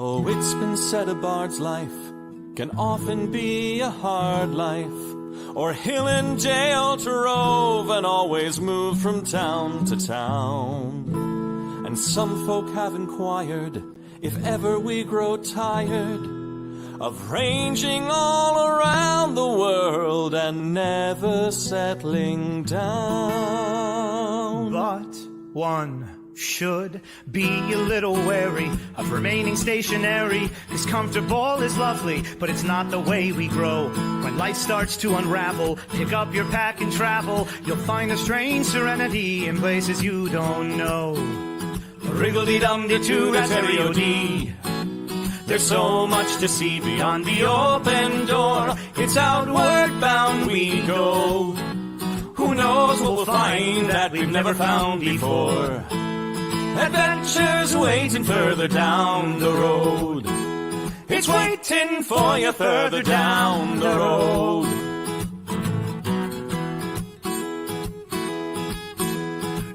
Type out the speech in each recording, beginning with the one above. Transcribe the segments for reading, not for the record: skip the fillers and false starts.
Oh, it's been said a bard's life can often be a hard life, or hill and jail to rove and always move from town to town. And some folk have inquired if ever we grow tired of ranging all around the world and never settling down. But one should be a little wary of remaining stationary, 'cause comfortable is lovely, but it's not the way we grow. When life starts to unravel, pick up your pack and travel. You'll find a strange serenity in places you don't know. Wriggle-dee-dum-dee-too-da-terry-o-dee. There's so much to see beyond the open door. It's outward bound we go. Who knows what we'll find that we've never found before. Adventures waiting further down the road. It's waiting for you further down the road.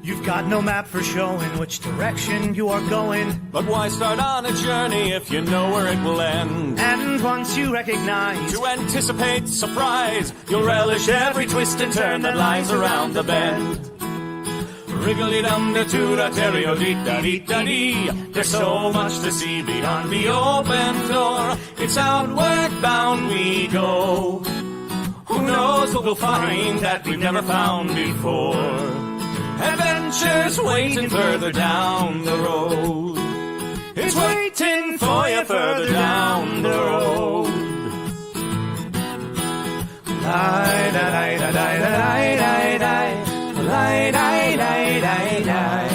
You've got no map for showing which direction you are going. But why start on a journey if you know where it will end? And once you recognize, to anticipate surprise, you'll relish every twist and turn that lies around the bend. Wriggle-dee-dum-dee-too-da-terry-o-dee-da-dee-da-dee. There's so much to see beyond the open door. It's outward bound we go. Who knows what we'll find that we've never found before. Adventures waiting further down the road. It's waiting for you further down the road. Lie-da-lie-da-lie-da-lie-da-lie. Lie-da-lie-da-lie-da-lie.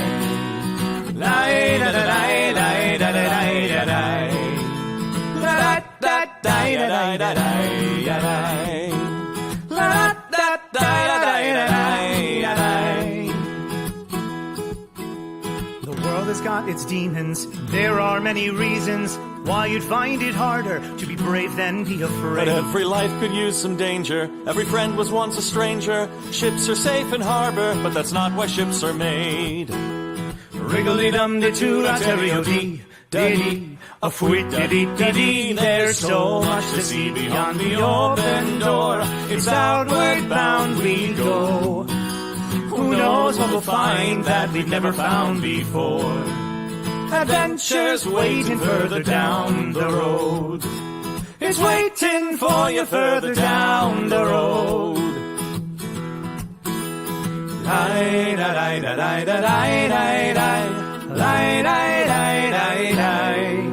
Lie-da-da-lie-da-lie-da-lie-da-lie. La-da-da-lie-da-lie-da-lie. La-da-da-lie-da-lie. The world has got its demons. There are many reasons why you'd find it harder to be brave than be afraid. But every life could use some danger. Every friend was once a stranger. Ships are safe in harbor, but that's not why ships are made. Wriggle-dee-dum-dee-too-da-terry-o-dee. Dee-dee, a fwit-dee-dee-dee-dee. There's so much to see beyond the open door. It's outward bound we go. Who knows what we'll find that we've never found before. Adventures waiting further down the road. It's waiting for you further down the road. Lie-da-lie-da-lie-da-lie-da-lie. Lie-da-lie-da-lie-da-lie.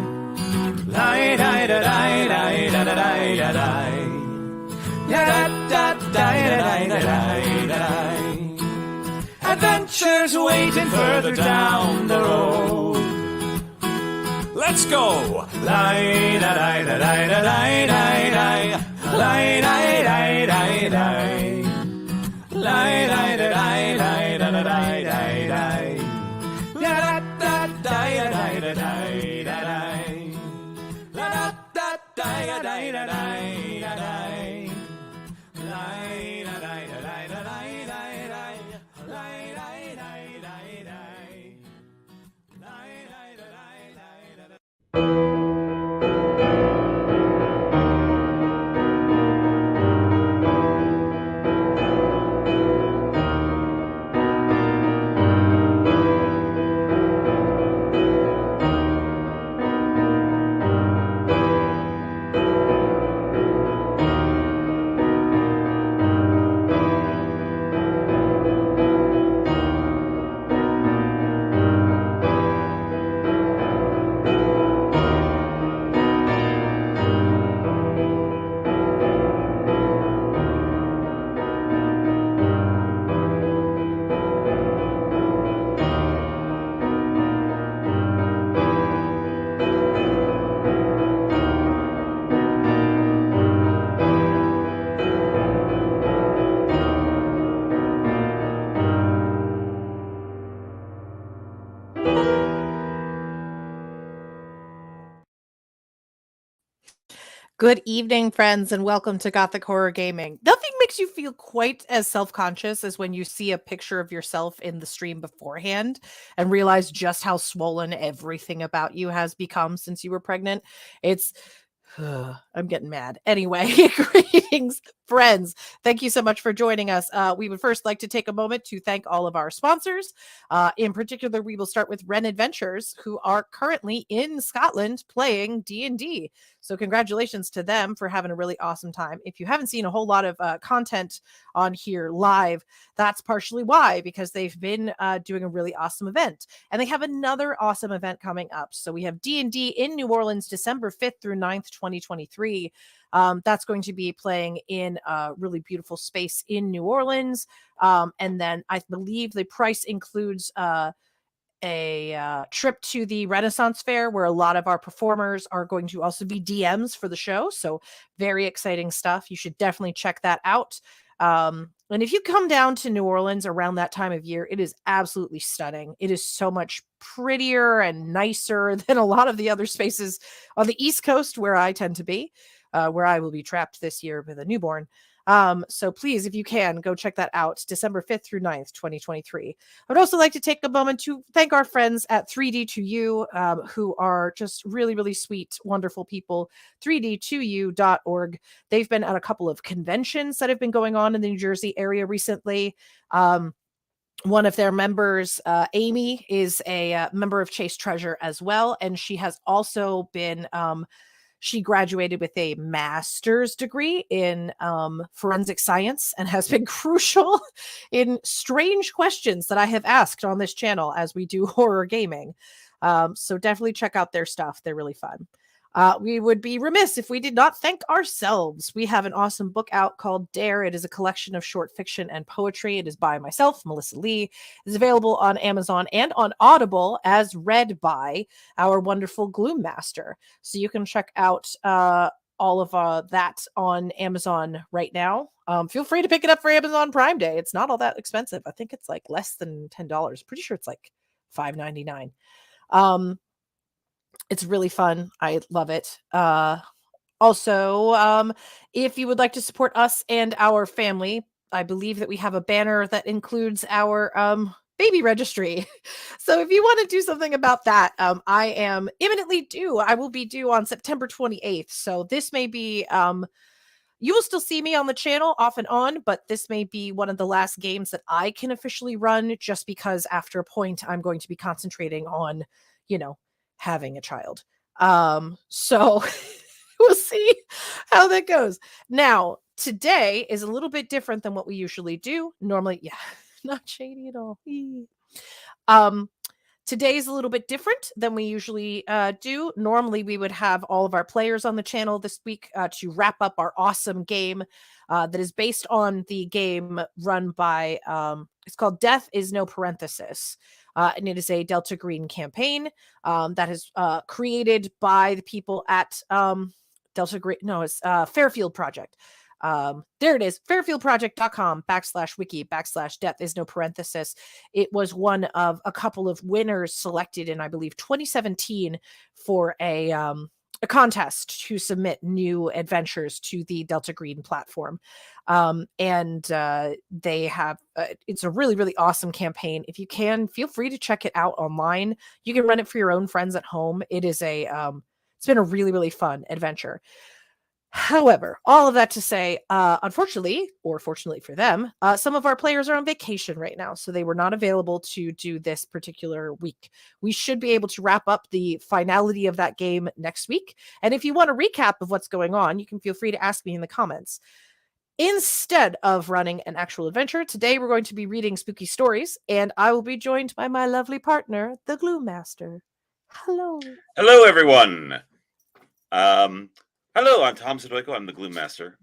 Lie-da-lie-da-lie-da-lie-da-lie. Da-da-da-da-da-da-da-da-da. Adventures waiting further down the road. Let's go! Lie-da-lie-da-lie-da-lie-da-lie. Lie-da-lie-da-lie-da-lie. Lie-da-lie-da-lie-da-lie-da-lie. La-da-da-da-da-da-da-da-da-da. La-da-da-da-da-da-da-da-da. Good evening, friends, and welcome to Gothic Horror Gaming. Nothing makes you feel quite as self-conscious as when you see a picture of yourself in the stream beforehand and realize just how swollen everything about you has become since you were pregnant. It's I'm getting mad. Anyway, greetings, friends. Thank you so much for joining us. We would first like to take a moment to thank all of our sponsors. In particular, we will start with Wren Adventures, who are currently in Scotland playing D&D. So congratulations to them for having a really awesome time. If you haven't seen a whole lot of content on here live, that's partially why, because they've been doing a really awesome event. And they have another awesome event coming up. So we have D&D in New Orleans, December 5th through 9th, 2023. That's going to be playing in a really beautiful space in New Orleans. And then I believe the price includes a trip to the Renaissance Fair, where a lot of our performers are going to also be DMs for the show. So very exciting stuff. You should definitely check that out. And if you come down to New Orleans around that time of year, it is absolutely stunning. It is so much prettier and nicer than a lot of the other spaces on the East Coast where I tend to be, where I will be trapped this year with a newborn. So please, if you can, go check that out, December 5th through 9th, 2023. I would also like to take a moment to thank our friends at 3D2U, who are just really, really sweet, wonderful people. 3D2U.org. They've been at a couple of conventions that have been going on in the New Jersey area recently. One of their members, Amy, is a member of Chase Treasure as well, and she has also been she graduated with a master's degree in forensic science and has been crucial in strange questions that I have asked on this channel as we do horror gaming. So definitely check out their stuff. They're really fun. We would be remiss if we did not thank ourselves. We have an awesome book out called Dare. It is a collection of short fiction and poetry. It is by myself, Melissa Lee. It is available on Amazon and on Audible as read by our wonderful Gloom Master. So you can check out all of that on Amazon right now. Feel free to pick it up for Amazon Prime Day. It's not all that expensive. I think it's like less than $10. Pretty sure it's like $5.99. It's really fun. I love it. Also, if you would like to support us and our family, I believe that we have a banner that includes our baby registry. So if you want to do something about that, I am imminently due. I will be due on September 28th. So this may be you will still see me on the channel off and on, but this may be one of the last games that I can officially run, just because after a point I'm going to be concentrating on, having a child. So we'll see how that goes. Now, today is a little bit different than what we usually do. Normally, yeah, not shady at all. Today's a little bit different than we usually do. Normally, we would have all of our players on the channel this week to wrap up our awesome game that is based on the game run by, it's called Death is No Parenthesis. And it is a Delta Green campaign that is created by the people at Delta Green. No, it's Fairfield Project. There it is, fairfieldproject.com/wiki/death is no parenthesis. It was one of a couple of winners selected in, I believe, 2017 for a contest to submit new adventures to the Delta Green platform. And they have, it's a really, really awesome campaign. If you can, feel free to check it out online. You can run it for your own friends at home. It is it's been a really, really fun adventure. However, all of that to say, unfortunately, or fortunately for them, some of our players are on vacation right now, so they were not available to do this particular week. We should be able to wrap up the finality of that game next week. And if you want a recap of what's going on, you can feel free to ask me in the comments. Instead of running an actual adventure, today we're going to be reading spooky stories, and I will be joined by my lovely partner, the Gloom Master. Hello. Hello, everyone. Hello, I'm Tom Sadoiko. I'm the Gloom Master.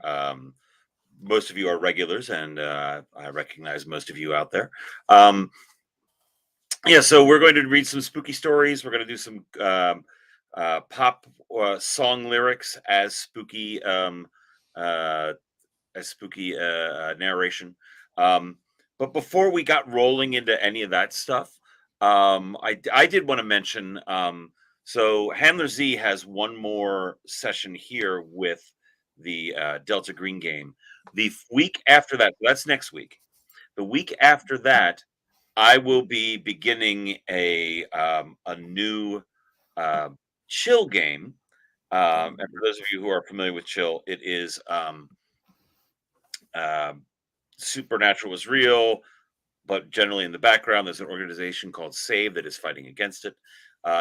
Most of you are regulars, and I recognize most of you out there. So we're going to read some spooky stories. We're going to do some pop song lyrics as spooky narration. But before we got rolling into any of that stuff, I did want to mention. So Handler Z has one more session here with the Delta Green game, The week after that, that's next week. The week after that, I will be beginning a new chill game. And for those of you who are familiar with chill, it is supernatural is real, but generally in the background, there's an organization called Save that is fighting against it.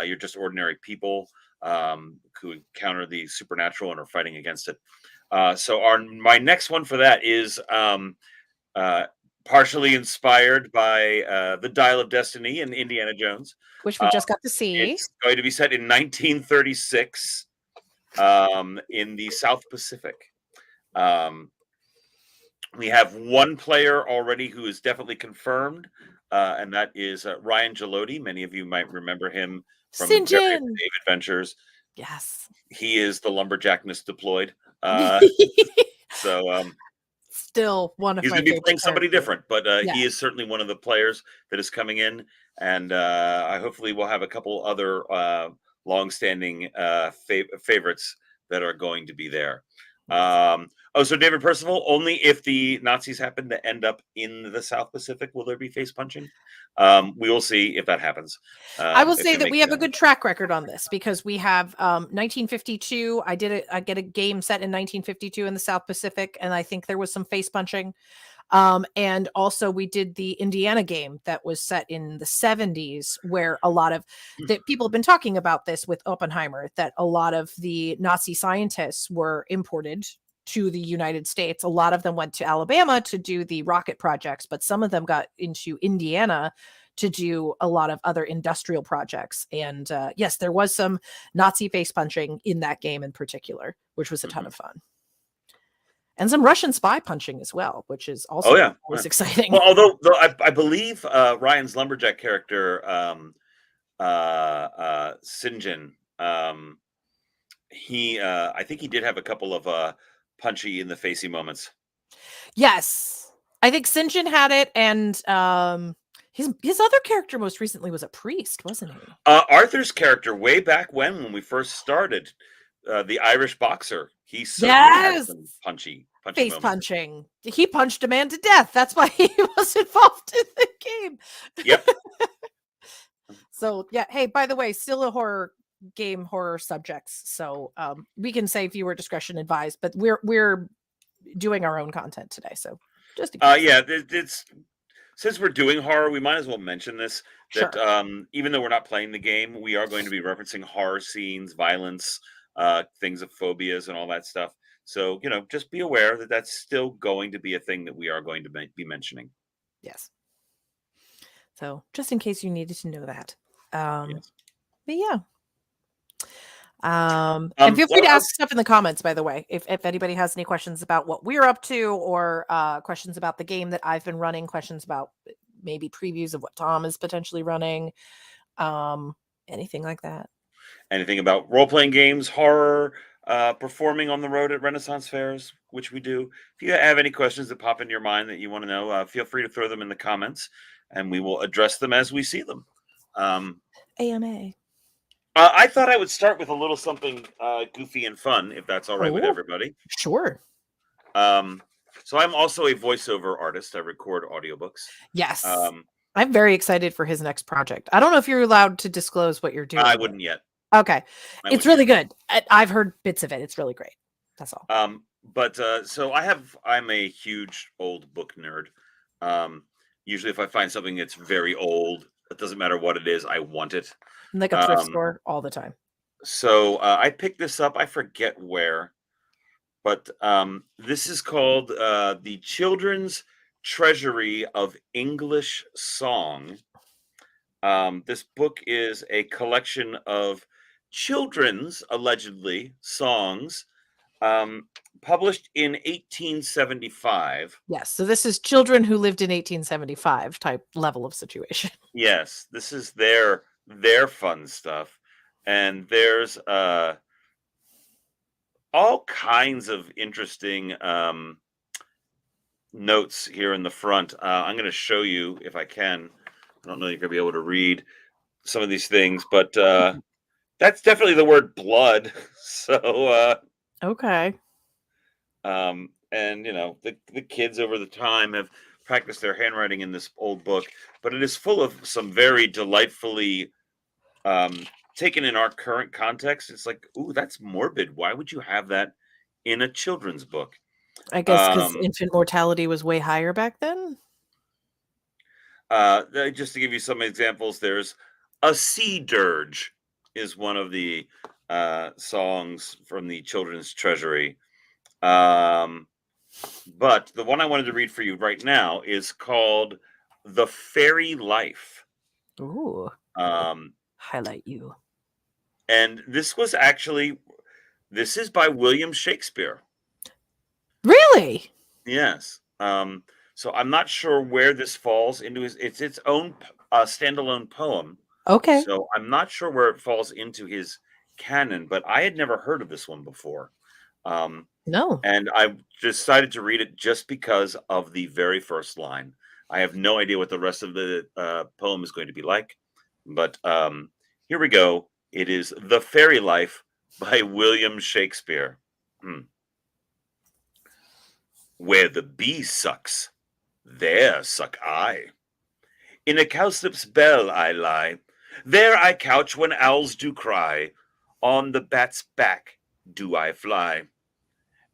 You're just ordinary people who encounter the supernatural and are fighting against it. So my next one for that is partially inspired by The Dial of Destiny and Indiana Jones, which we just got to see. It's going to be set in 1936 in the South Pacific. We have one player already who is definitely confirmed, and that is Ryan Gelotti. Many of you might remember him from St. Dave John. Adventures. Yes. He is the lumberjackness deployed. So still one of he's my going to be favorite playing somebody characters. different, but he is certainly one of the players that is coming in, and I hopefully we'll have a couple other long-standing favorites that are going to be there. So David Percival, only if the Nazis happen to end up in the South Pacific will there be face punching. We will see if that happens. I will say that we have a good track record on this because we have 1952. I get a game set in 1952 in the South Pacific, and I think there was some face punching. And also we did the Indiana game that was set in the 70s, where a lot of people have been talking about this with Oppenheimer, that a lot of the Nazi scientists were imported to the United States. A lot of them went to Alabama to do the rocket projects, but some of them got into Indiana to do a lot of other industrial projects. And yes, there was some Nazi face punching in that game in particular, which was a ton of fun. And some Russian spy punching as well, which is also always exciting. Well, although I believe Ryan's lumberjack character, Sinjin, I think he did have a couple of punchy in the facey moments. Yes, I think Sinjin had it, and his other character most recently was a priest, wasn't he? Arthur's character, way back when we first started, the Irish boxer, he certainly had some punchy face moments. punching. He punched a man to death. That's why he was involved in the game. Yep. So yeah. Hey, by the way, still a horror game, horror subjects. So we can say viewer discretion advised, but we're doing our own content today. So just it's since we're doing horror, we might as well mention this. That even though we're not playing the game, we are going to be referencing horror scenes, violence, things of phobias and all that stuff. So, just be aware that that's still going to be a thing that we are going to be mentioning. Yes. So just in case you needed to know that. Yes. But yeah. And feel free to ask stuff in the comments, by the way, if anybody has any questions about what we're up to, or questions about the game that I've been running, questions about maybe previews of what Tom is potentially running, anything like that. Anything about role-playing games, horror, performing on the road at Renaissance fairs, which we do. If you have any questions that pop in your mind that you want to know, feel free to throw them in the comments, and we will address them as we see them. AMA. I thought I would start with a little something goofy and fun, if that's all right with everybody. Sure. So I'm also a voiceover artist. I record audiobooks. Yes. I'm very excited for his next project. I don't know if you're allowed to disclose what you're doing. I wouldn't yet. Okay. It's really good. I've heard bits of it. It's really great. That's all. But so I'm a huge old book nerd. Usually if I find something that's very old, it doesn't matter what it is, I want it. Like a thrift store all the time. So I picked this up. I forget where, but this is called The Children's Treasury of English Song. This book is a collection of children's, allegedly, songs published in 1875. Yes, so this is children who lived in 1875 type level of situation. Yes, this is their fun stuff. And there's all kinds of interesting notes here in the front. I'm going to show you if I can. I don't know if you're going to be able to read some of these things, but that's definitely the word blood. So okay. and the kids over the time have practiced their handwriting in this old book, but it is full of some very delightfully taken in our current context. It's like, ooh, that's morbid. Why would you have that in a children's book? I guess because infant mortality was way higher back then. Just to give you some examples, there's a sea dirge is one of the songs from the children's treasury. But the one I wanted to read for you right now is called The Fairy Life. Ooh. Highlight you. And this is by William Shakespeare. Really? Yes. So I'm not sure where this falls into it's its own standalone poem. Okay. So I'm not sure where it falls into his canon, but I had never heard of this one before. No. And I decided to read it just because of the very first line. I have no idea what the rest of the poem is going to be like, but here we go. It is The Fairy Life by William Shakespeare. Where the bee sucks, there suck I. In a cowslip's bell I lie, there I couch when owls do cry, on the bat's back do I fly.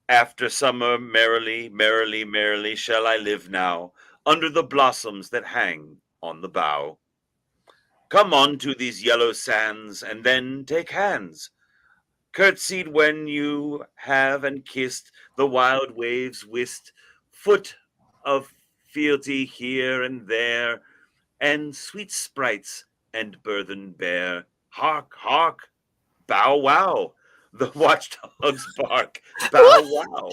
After summer merrily, merrily, merrily shall I live now, under the blossoms that hang on the bough. Come on to these yellow sands, and then take hands. Curtsied when you have and kissed the wild waves whist, foot of fealty here and there, and sweet sprites and burthen bear. Hark, hark, bow wow, the watchdogs bark, bow wow.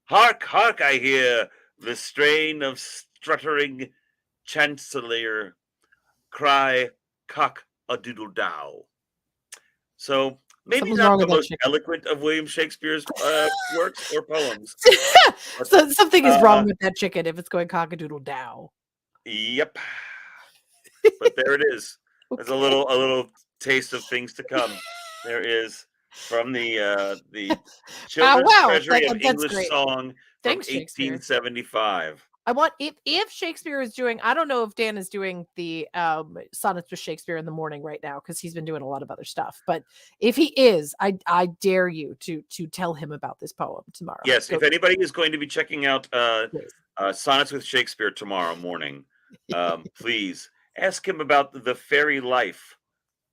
Hark, hark, I hear the strain of struttering chancelier cry cock-a-doodle-dow. So maybe Something's not wrong the with that most chicken. eloquent of William Shakespeare's works or poems. So something is wrong with that chicken if it's going cock-a-doodle-dow. Yep. But there it is. There's a little taste of things to come. There is from the Children's Treasury of English great. Song from Thanks, Shakespeare. 1875. I want if Shakespeare is doing, I don't know if Dan is doing the sonnets with Shakespeare in the morning right now because he's been doing a lot of other stuff. But if he is, I dare you to tell him about this poem tomorrow. Yes, if anybody is going to be checking out Sonnets with Shakespeare tomorrow morning, please ask him about the fairy life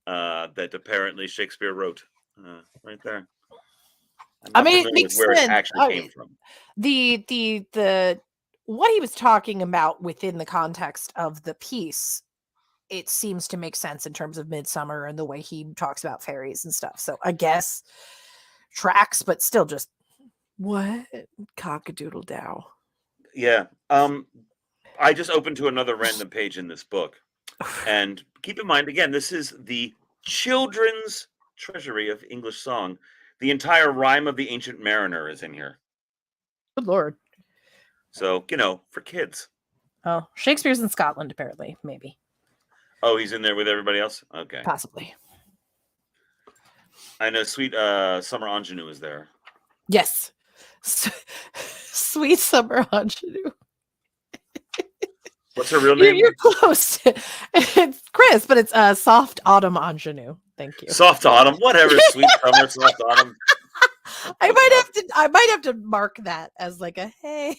that apparently Shakespeare wrote. Right there. I mean, it makes where sense. it actually came from. The what he was talking about within the context of the piece, it seems to make sense in terms of Midsummer and the way he talks about fairies and stuff. So I guess tracks, but still just what cock-a-doodle-dow. Yeah. I just opened to another random page in this book. And keep in mind, again, this is the Children's Treasury of English Song. The entire Rhyme of the Ancient Mariner is in here. Good Lord. So, for kids. Oh, Shakespeare's in Scotland, apparently. Maybe. Oh, he's in there with everybody else? Okay. Possibly. I know Sweet Summer Ingenue is there. Yes. Sweet Summer Ingenue. What's her real name? You're close. It's Chris, but it's Soft Autumn Ingenue. Thank you. Soft Autumn, whatever. Sweet Summer, Soft Autumn. I might have to mark that as like a hey.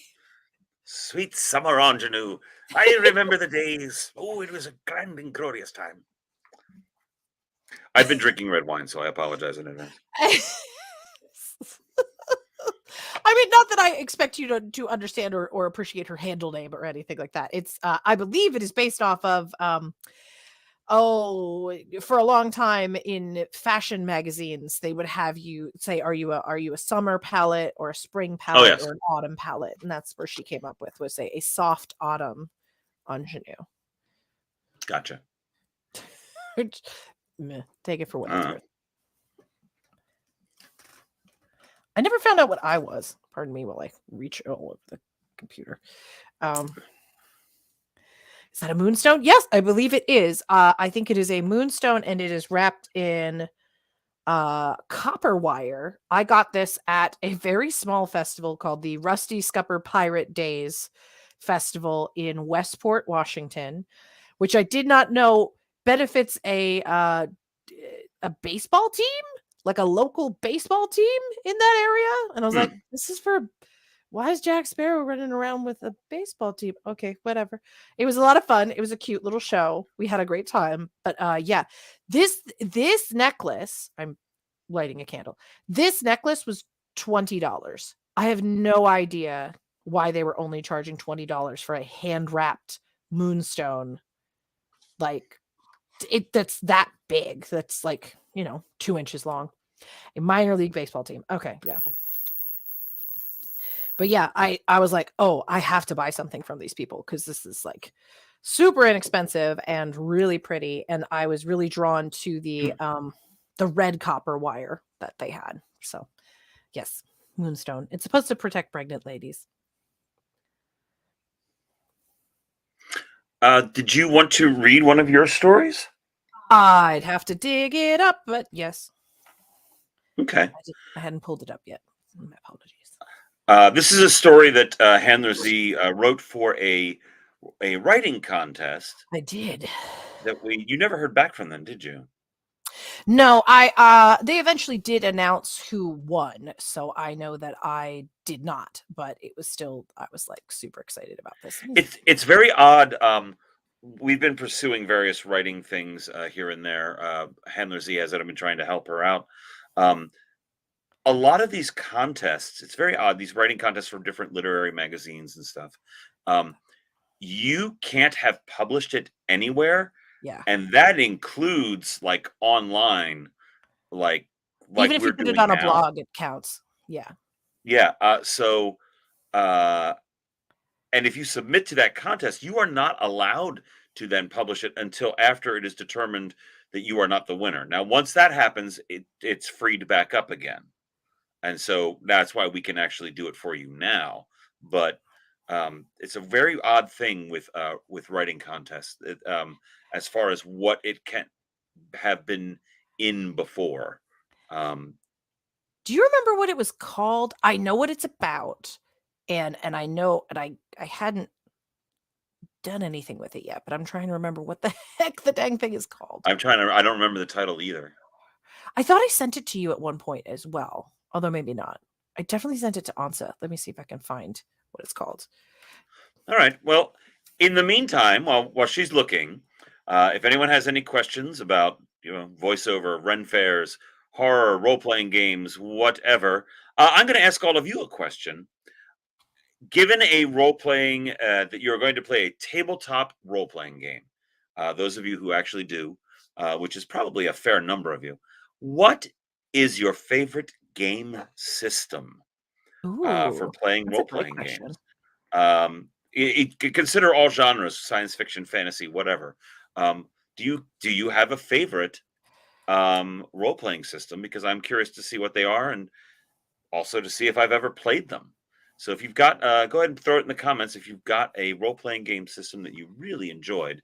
Sweet Summer Ingenue. I remember the days. Oh, it was a grand and glorious time. I've been drinking red wine, so I apologize in advance. I mean, not that I expect you to understand or appreciate her handle name or anything like that. It's I believe it is based off of for a long time in fashion magazines, they would have you say, are you a summer palette or a spring palette or an autumn palette? And that's where she came up with was a soft autumn ingenue. Gotcha. Take it for what it's worth. I never found out what I was. Pardon me while I reach all over the computer. Is that a moonstone? Yes, I believe it is. I think it is a moonstone, and it is wrapped in copper wire. I got this at a very small festival called the Rusty Scupper Pirate Days Festival in Westport, Washington, which I did not know benefits a baseball team, like a local baseball team in that area. And I was like, this is for, why is Jack Sparrow running around with a baseball team? Okay, whatever. It was a lot of fun. It was a cute little show. We had a great time. But yeah, this necklace, I'm lighting a candle. This necklace was $20. I have no idea why they were only charging $20 for a hand-wrapped moonstone. Like that's that big. That's like, 2 inches long. A minor league baseball team. Okay, yeah. But yeah, I was like, oh, I have to buy something from these people because this is like super inexpensive and really pretty. And I was really drawn to the red copper wire that they had. So yes, moonstone. It's supposed to protect pregnant ladies. Did you want to read one of your stories? I'd have to dig it up, but yes. Okay. I hadn't pulled it up yet. My apologies. This is a story that Handler Z wrote for a writing contest. I did. That you never heard back from them, did you? No, they eventually did announce who won, so I know that I did not, but it was still, I was like super excited about this. It's very odd. We've been pursuing various writing things here and there. Handler Z has that. I've been trying to help her out. A lot of these contests, it's very odd. These writing contests from different literary magazines and stuff. You can't have published it anywhere. Yeah. And that includes like online, like even if you put it on a blog, it counts. Yeah. Yeah. And if you submit to that contest, you are not allowed to then publish it until after it is determined that you are not the winner. Now, once that happens, it's freed back up again. And so that's why we can actually do it for you now. But it's a very odd thing with writing contests as far as what it can have been in before. Do you remember what it was called? I know what it's about, and I know, and I hadn't done anything with it yet, but I'm trying to remember what the heck the dang thing is called. I don't remember the title either. I thought I sent it to you at one point as well, although maybe not. I definitely sent it to Ansa. Let me see if I can find what it's called. All right. Well, in the meantime, while she's looking, if anyone has any questions about voiceover, Ren fairs, horror, role-playing games, whatever, I'm going to ask all of you a question. Given a role-playing that you're going to play a tabletop role-playing game, those of you who actually do, which is probably a fair number of you, what is your favorite game system for playing role-playing games? Consider all genres: science fiction, fantasy, whatever. Do you have a favorite role-playing system? Because I'm curious to see what they are, and also to see if I've ever played them. So if you've got, go ahead and throw it in the comments if you've got a role-playing game system that you really enjoyed,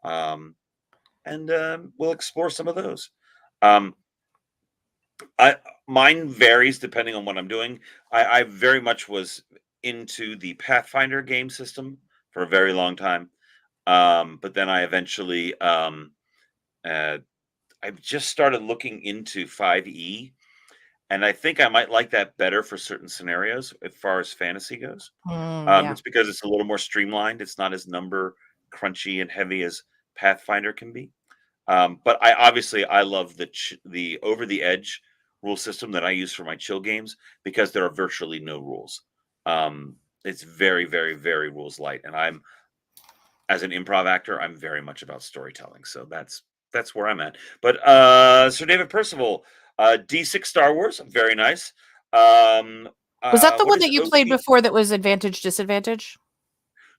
and we'll explore some of those. Mine varies depending on what I'm doing. I very much was into the Pathfinder game system for a very long time, but then I eventually I just started looking into 5e, and I think I might like that better for certain scenarios as far as fantasy goes. It's because it's a little more streamlined. It's not as number crunchy and heavy as Pathfinder can be. But I love the over the edge rule system that I use for my chill games, because there are virtually no rules. It's very, very, very rules light, and as an improv actor, I'm very much about storytelling. So that's where I'm at. But Sir David Percival, D6 Star Wars, very nice. Was that the one that you played before that was advantage disadvantage?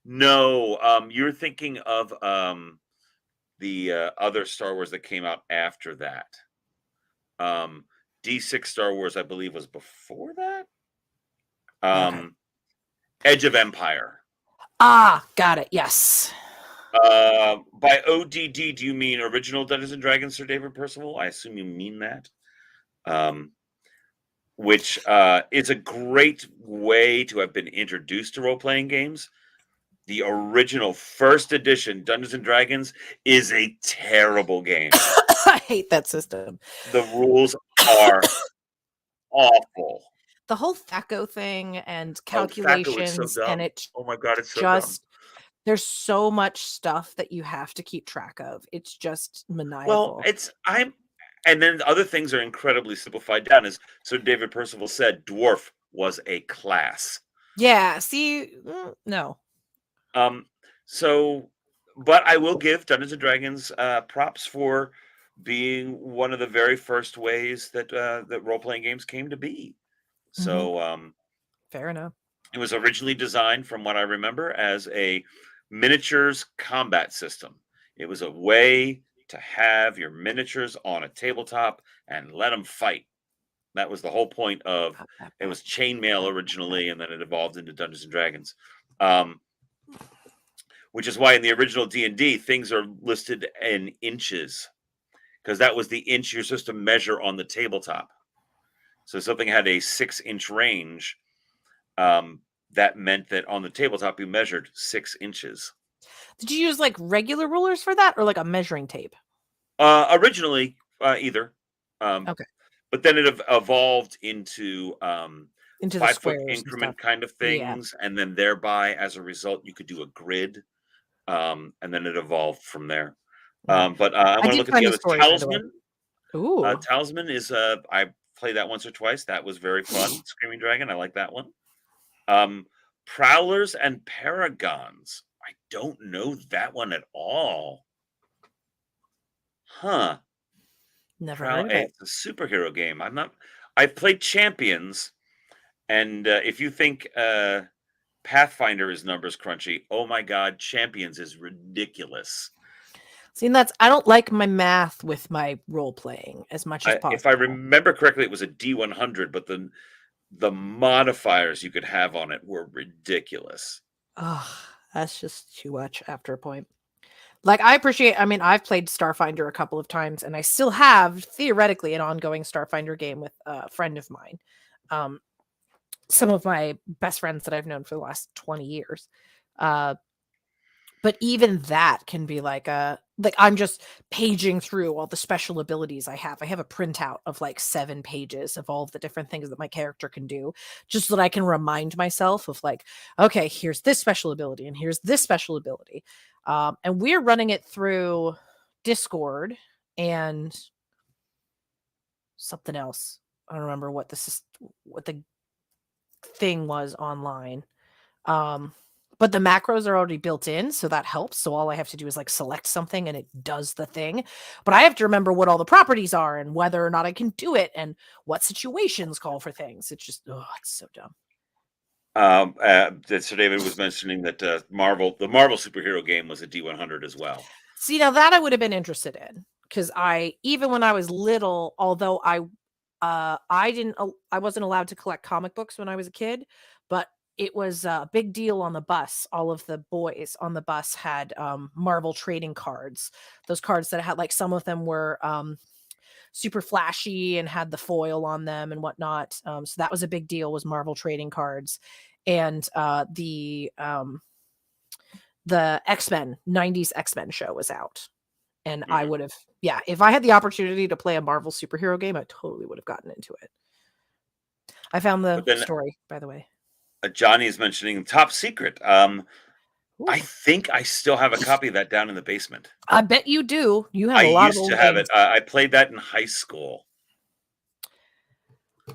No, you're thinking of the other Star Wars that came out after that. D6 Star Wars, I believe, was before that. Okay. Edge of Empire. Got it. Yes. By ODD, do you mean original Dungeons and Dragons, Sir David Percival? I assume you mean that. which is a great way to have been introduced to role-playing games. The original first edition Dungeons and Dragons is a terrible game. I hate that system. The rules are awful. The whole THACO thing and Oh, THACO is so calculations, and dumb. it Oh my god, it's so dumb. just there's so much stuff that you have to keep track of. It's just Well, maniacal. and then other things are incredibly simplified down. As Sir David Percival said, dwarf was a class. Yeah, see, no. So, but I will give Dungeons and Dragons props for being one of the very first ways that that role-playing games came to be. So, Fair enough. it was originally designed, from what I remember, as a miniatures combat system. It was a way to have your miniatures on a tabletop and let them fight. That was the whole point of it. Was chainmail originally, and then it evolved into Dungeons and Dragons. Which is why in the original D&D, things are listed in inches, because that was the inch you're supposed to measure on the tabletop. So something had a 6-inch range. That meant that on the tabletop, you measured 6 inches. Did you use like regular rulers for that, or like a measuring tape? Originally, either. Okay. But then it evolved into Into the 5-foot squares and increment stuff. kind of Yeah. things, and then thereby, as a result, you could do a grid, and then it evolved from there. But I want to did look at find the the other story, by the way. Talisman. Ooh. Talisman is I played that once or twice. That was very fun. Screaming Dragon, I like that one. Prowlers and Paragons. I don't know that one at all. Huh. Never heard of it. It's a superhero game. I've played Champions, and if you think Pathfinder is numbers crunchy, oh my god, Champions is ridiculous. See, I don't like my math with my role playing as much as possible. If I remember correctly, it was a D100, but the modifiers you could have on it were ridiculous. Oh, that's just too much after a point. Like, I've played Starfinder a couple of times, and I still have theoretically an ongoing Starfinder game with a friend of mine. Some of my best friends that I've known for the last 20 years. But even that can be like I'm just paging through all the special abilities I have. I have a printout of like 7 pages of all of the different things that my character can do, just so that I can remind myself of like, okay, here's this special ability and here's this special ability. And we're running it through Discord and something else. I don't remember what the thing was online. But the macros are already built in, so that helps. So all I have to do is like select something and it does the thing. But I have to remember what all the properties are and whether or not I can do it and what situations call for things. It's just, it's so dumb. Sir David was mentioning that the Marvel superhero game was a D100 as well. See, now that I would have been interested in, because even when I was little, although I wasn't allowed to collect comic books when I was a kid, but it was a big deal on the bus. All of the boys on the bus had Marvel trading cards. Those cards that had like some of them were super flashy and had the foil on them and whatnot. So that was a big deal, was Marvel trading cards. And the X-Men 90s X-Men show was out. And I would have, if I had the opportunity to play a Marvel superhero game, I totally would have gotten into it. I found the story, by the way. Johnny is mentioning Top Secret. I think I still have a copy of that down in the basement. I bet you do. You have a lot of old games. I used to have it. I played that in high school.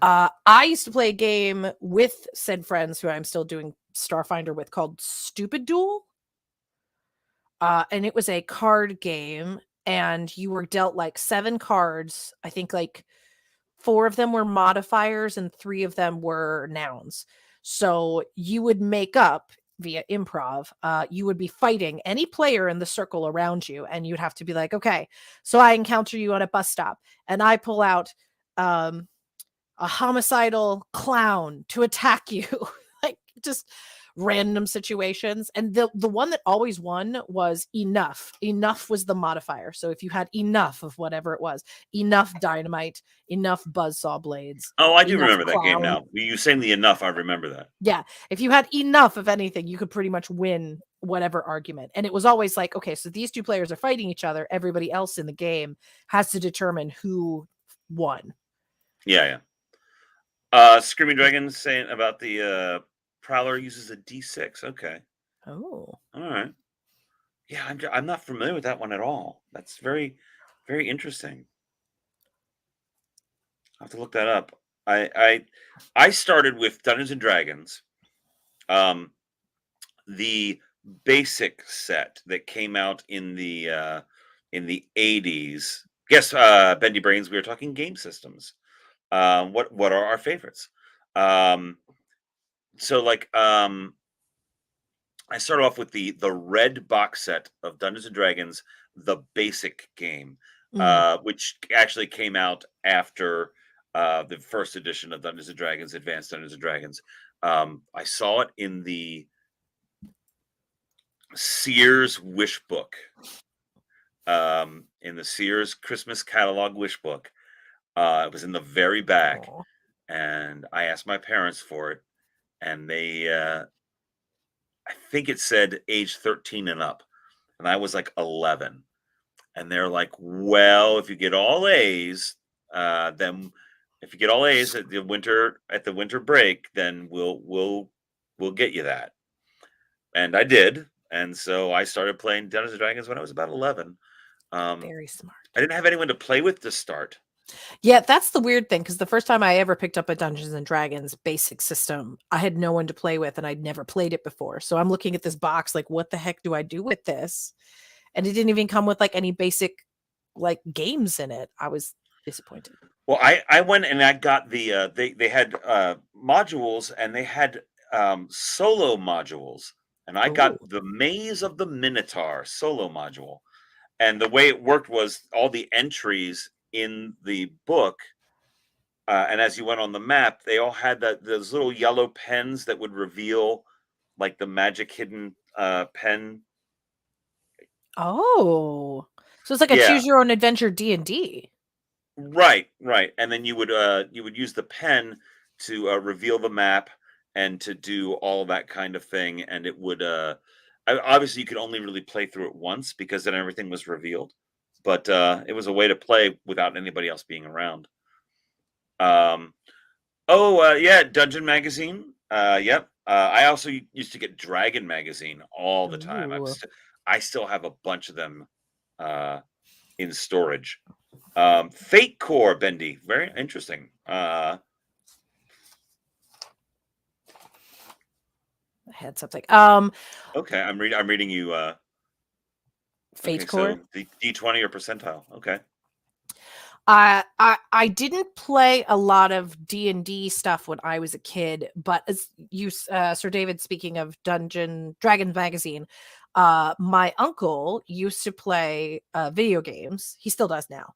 I used to play a game with said friends who I'm still doing Starfinder with called Stupid Duel. And it was a card game, and you were dealt like 7 cards. I think like 4 of them were modifiers and 3 of them were nouns. So you would make up via improv. You would be fighting any player in the circle around you, and you'd have to be like, okay, so I encounter you on a bus stop, and I pull out a homicidal clown to attack you. Like, just random situations. And the one that always won was enough. Enough was the modifier. So if you had enough of whatever it was, enough dynamite, enough buzzsaw blades, Oh, I do enough remember that game clown. now. You saying the enough, I remember that. Yeah. If you had enough of anything, you could pretty much win whatever argument. And it was always like, okay, so these two players are fighting each other. Everybody else in the game has to determine who won. Yeah. Screaming Dragons saying about the Prowler uses a D6. Okay. Oh. All right. Yeah, I'm not familiar with that one at all. That's very, very interesting. I'll have to look that up. I started with Dungeons and Dragons, the basic set that came out in the 80s. Guess Bendy Brains, we were talking game systems. What are our favorites? So like I started off with the red box set of Dungeons and Dragons, the basic game, which actually came out after the first edition of Dungeons and Dragons, Advanced Dungeons and Dragons. I saw it in the Sears wish book, in the Sears Christmas catalog wish book. It was in the very back, and I asked my parents for it, and they, I think it said age 13 and up, and I was like 11, and they're like, "Well, if you get all A's, then if you get all A's at the winter break, then we'll get you that." And I did, and so I started playing Dungeons and Dragons when I was about 11. Very smart. I didn't have anyone to play with to start. Yeah, that's the weird thing, because the first time I ever picked up a Dungeons and Dragons basic system, I had no one to play with, and I'd never played it before. So I'm looking at this box like, what the heck do I do with this? And it didn't even come with like any basic like games in it. I was disappointed. Well, I went and I got the they had modules, and they had solo modules, and I got the Maze of the Minotaur solo module. And the way it worked was all the entries in the book, and as you went on the map, they all had those little yellow pens that would reveal like the magic hidden pen. Oh, so it's like a choose your own adventure D&D. Right. And then you would use the pen to reveal the map and to do all that kind of thing, and it would obviously you could only really play through it once because then everything was revealed, but it was a way to play without anybody else being around. Yeah, Dungeon Magazine. Yep. I also used to get Dragon Magazine all the time. I still have a bunch of them in storage. Fate Core, Bendy, very interesting. I had something. Okay, I'm reading you. Fate Core. So the D20 or percentile. Okay. I didn't play a lot of D&D stuff when I was a kid, but as you, Sir David, speaking of Dragon Magazine, my uncle used to play video games. He still does now.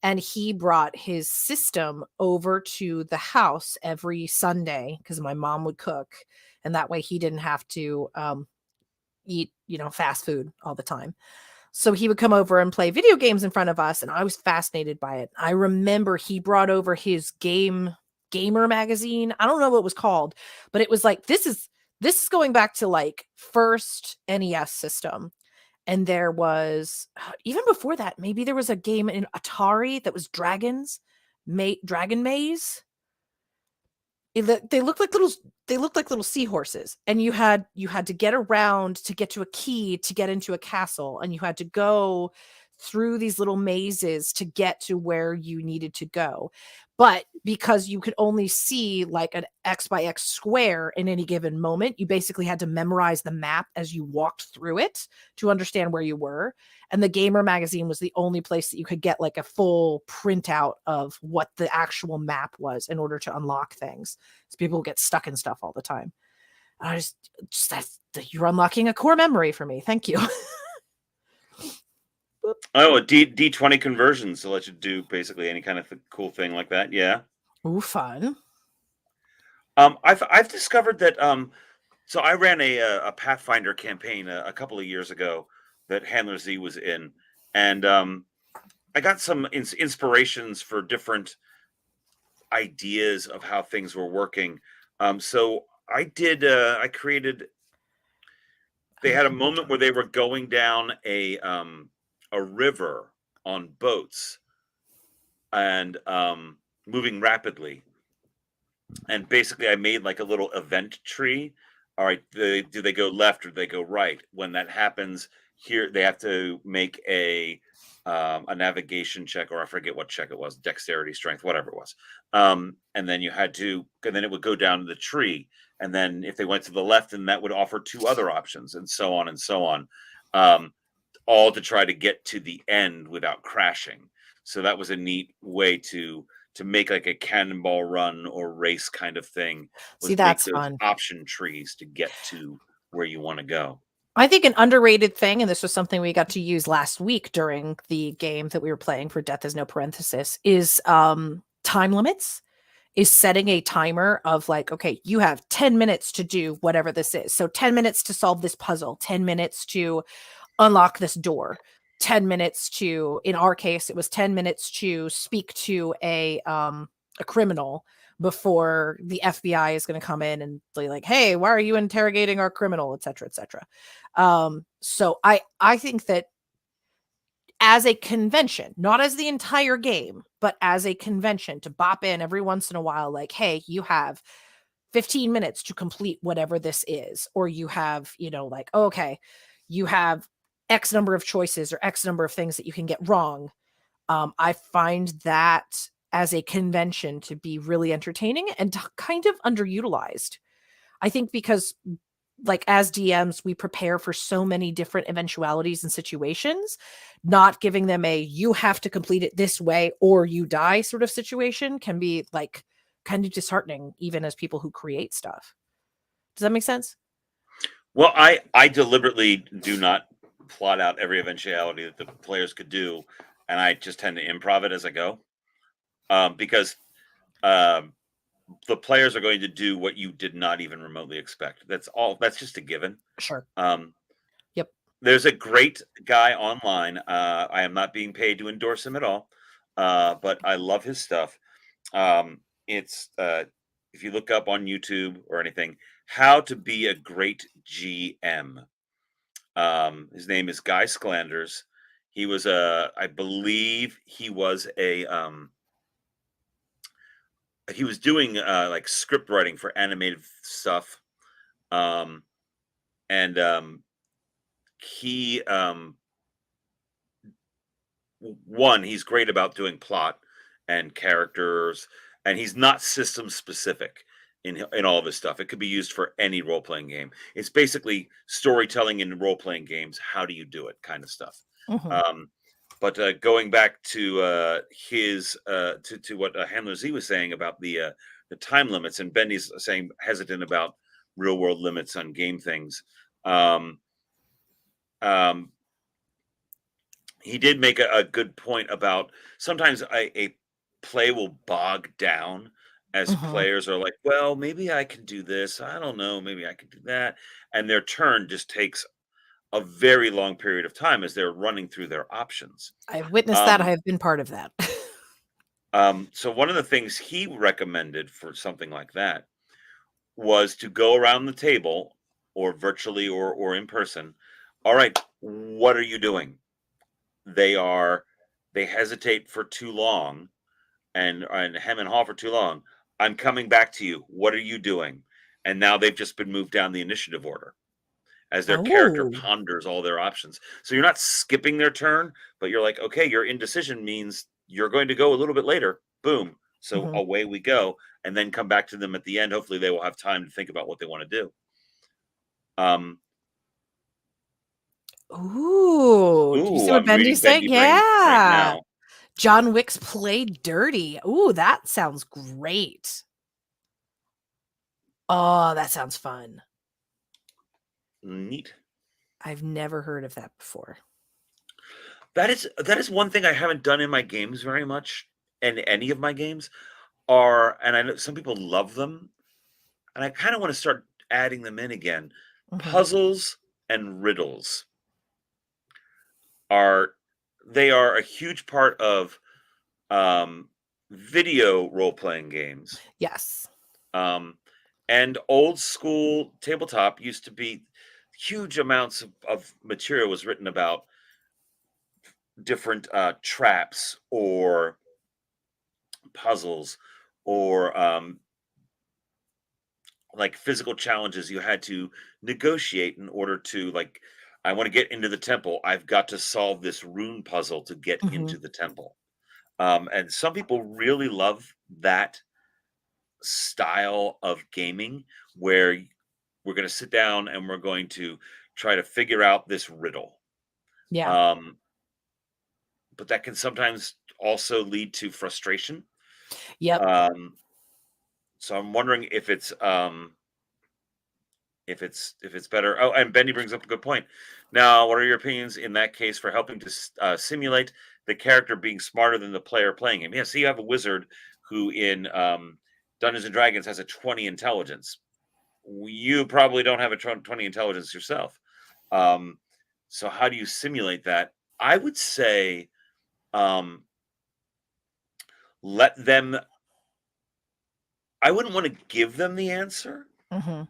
And he brought his system over to the house every Sunday because my mom would cook. And that way he didn't have to eat, fast food all the time. So he would come over and play video games in front of us, and I was fascinated by it. I remember he brought over his gamer magazine. I don't know what it was called, but it was like, this is going back to like first NES system. And there was, even before that, maybe there was a game in Atari that was Dragon Maze. They looked like little seahorses, and you had to get around to get to a key to get into a castle, and you had to go through these little mazes to get to where you needed to go. But because you could only see like an X by X square in any given moment, you basically had to memorize the map as you walked through it to understand where you were. And the Gamer magazine was the only place that you could get like a full printout of what the actual map was in order to unlock things. So people get stuck in stuff all the time. I you're unlocking a core memory for me. Thank you. Oh, a D20 conversions to let you do basically any kind of cool thing like that. Yeah. Ooh, fun. I've discovered that So I ran a Pathfinder campaign a couple of years ago that Handler Z was in, and I got some inspirations for different ideas of how things were working. So I created. They had a moment where they were going down a river on boats and moving rapidly, and basically I made like a little event tree. All right, do they go left or do they go right? When that happens, here they have to make a navigation check, or I forget what check it was, dexterity, strength, whatever it was. And then and then it would go down to the tree. And then if they went to the left, then that would offer two other options, and so on and so on. Um, all to try to get to the end without crashing. So that was a neat way to make like a cannonball run or race kind of thing. See, Was make that's those fun. option trees to get to where you want to go. I think an underrated thing, and this was something we got to use last week during the game that we were playing for Death is No Parenthesis, is time limits. Is setting a timer of like, okay, you have 10 minutes to do whatever this is. So 10 minutes to solve this puzzle, 10 minutes to unlock this door, 10 minutes to, in our case, it was 10 minutes to speak to a criminal before the FBI is going to come in and be like, hey, why are you interrogating our criminal, et cetera, et cetera. So I think that as a convention, not as the entire game, but as a convention to bop in every once in a while, like, hey, you have 15 minutes to complete whatever this is, or you have, like, oh, okay, you have X number of choices or X number of things that you can get wrong. I find that as a convention to be really entertaining and kind of underutilized. I think because like as DMs, we prepare for so many different eventualities and situations, not giving them a you have to complete it this way or you die sort of situation can be like kind of disheartening, even as people who create stuff. Does that make sense? Well, I deliberately do not plot out every eventuality that the players could do, and I just tend to improv it as I go, because um, the players are going to do what you did not even remotely expect. That's all. That's just a given. Sure. Um, Yep. there's a great guy online. I am not being paid to endorse him at all, but I love his stuff. It's if you look up on YouTube or anything, how to be a great GM. His name is Guy Sklanders. He was I believe he was doing like script writing for animated stuff. Um, and he he's great about doing plot and characters, and he's not system specific in all of his stuff. It could be used for any role playing game. It's basically storytelling in role playing games. How do you do it, kind of stuff. Mhm. But going back to his to what Handler Z was saying about the time limits, and Bendy's saying hesitant about real world limits on game things. Um, um, he did make a good point about sometimes a play will bog down as Mhm. players are like, well, maybe I can do this. I don't know. Maybe I can do that. And their turn just takes a very long period of time as they're running through their options. I've witnessed that. I Um, have been part of that. so one of the things he recommended for something like that was to go around the table, or virtually or in person. All right, what are you doing? They are they hesitate for too long and hem and haw for too long. I'm coming back to you. What are you doing? And now they've just been moved down the initiative order as their character Oh. ponders all their options. So you're not skipping their turn, but you're like, okay, your indecision means you're going to go a little bit later. Boom. So Mhm. away we go, and then come back to them at the end. Hopefully, they will have time to think about what they want to do. Um, Ooh, do you see ooh, what I'm reading Bendy's saying? Bendy Brain right Yeah. now. John Wick's Play Dirty. Ooh, that sounds great. Oh, that sounds fun. Neat. I've never heard of that before. That is one thing I haven't done in my games very much, in any of my games. And I know some people love them, and I kind of want to start adding them in again. Mhm. Puzzles and riddles are a huge part of video role-playing games. Yes. And old school tabletop used to be huge amounts of material was written about different traps or puzzles or like physical challenges you had to negotiate in order to, like, I want to get into the temple, I've got to solve this rune puzzle to get Mhm. into the temple. And some people really love that style of gaming where we're going to sit down and we're going to try to figure out this riddle. Yeah. Um, but that can sometimes also lead to frustration. Yep. Um, so I'm wondering if it's better. Oh, and Bendy brings up a good point. Now, what are your opinions in that case for helping to simulate the character being smarter than the player playing him? Yeah, so you have a wizard who in Dungeons and Dragons has a 20 intelligence. You probably don't have a 20 intelligence yourself. Um, so how do you simulate that? I would say um, let them. I wouldn't want to give them the answer. Mhm.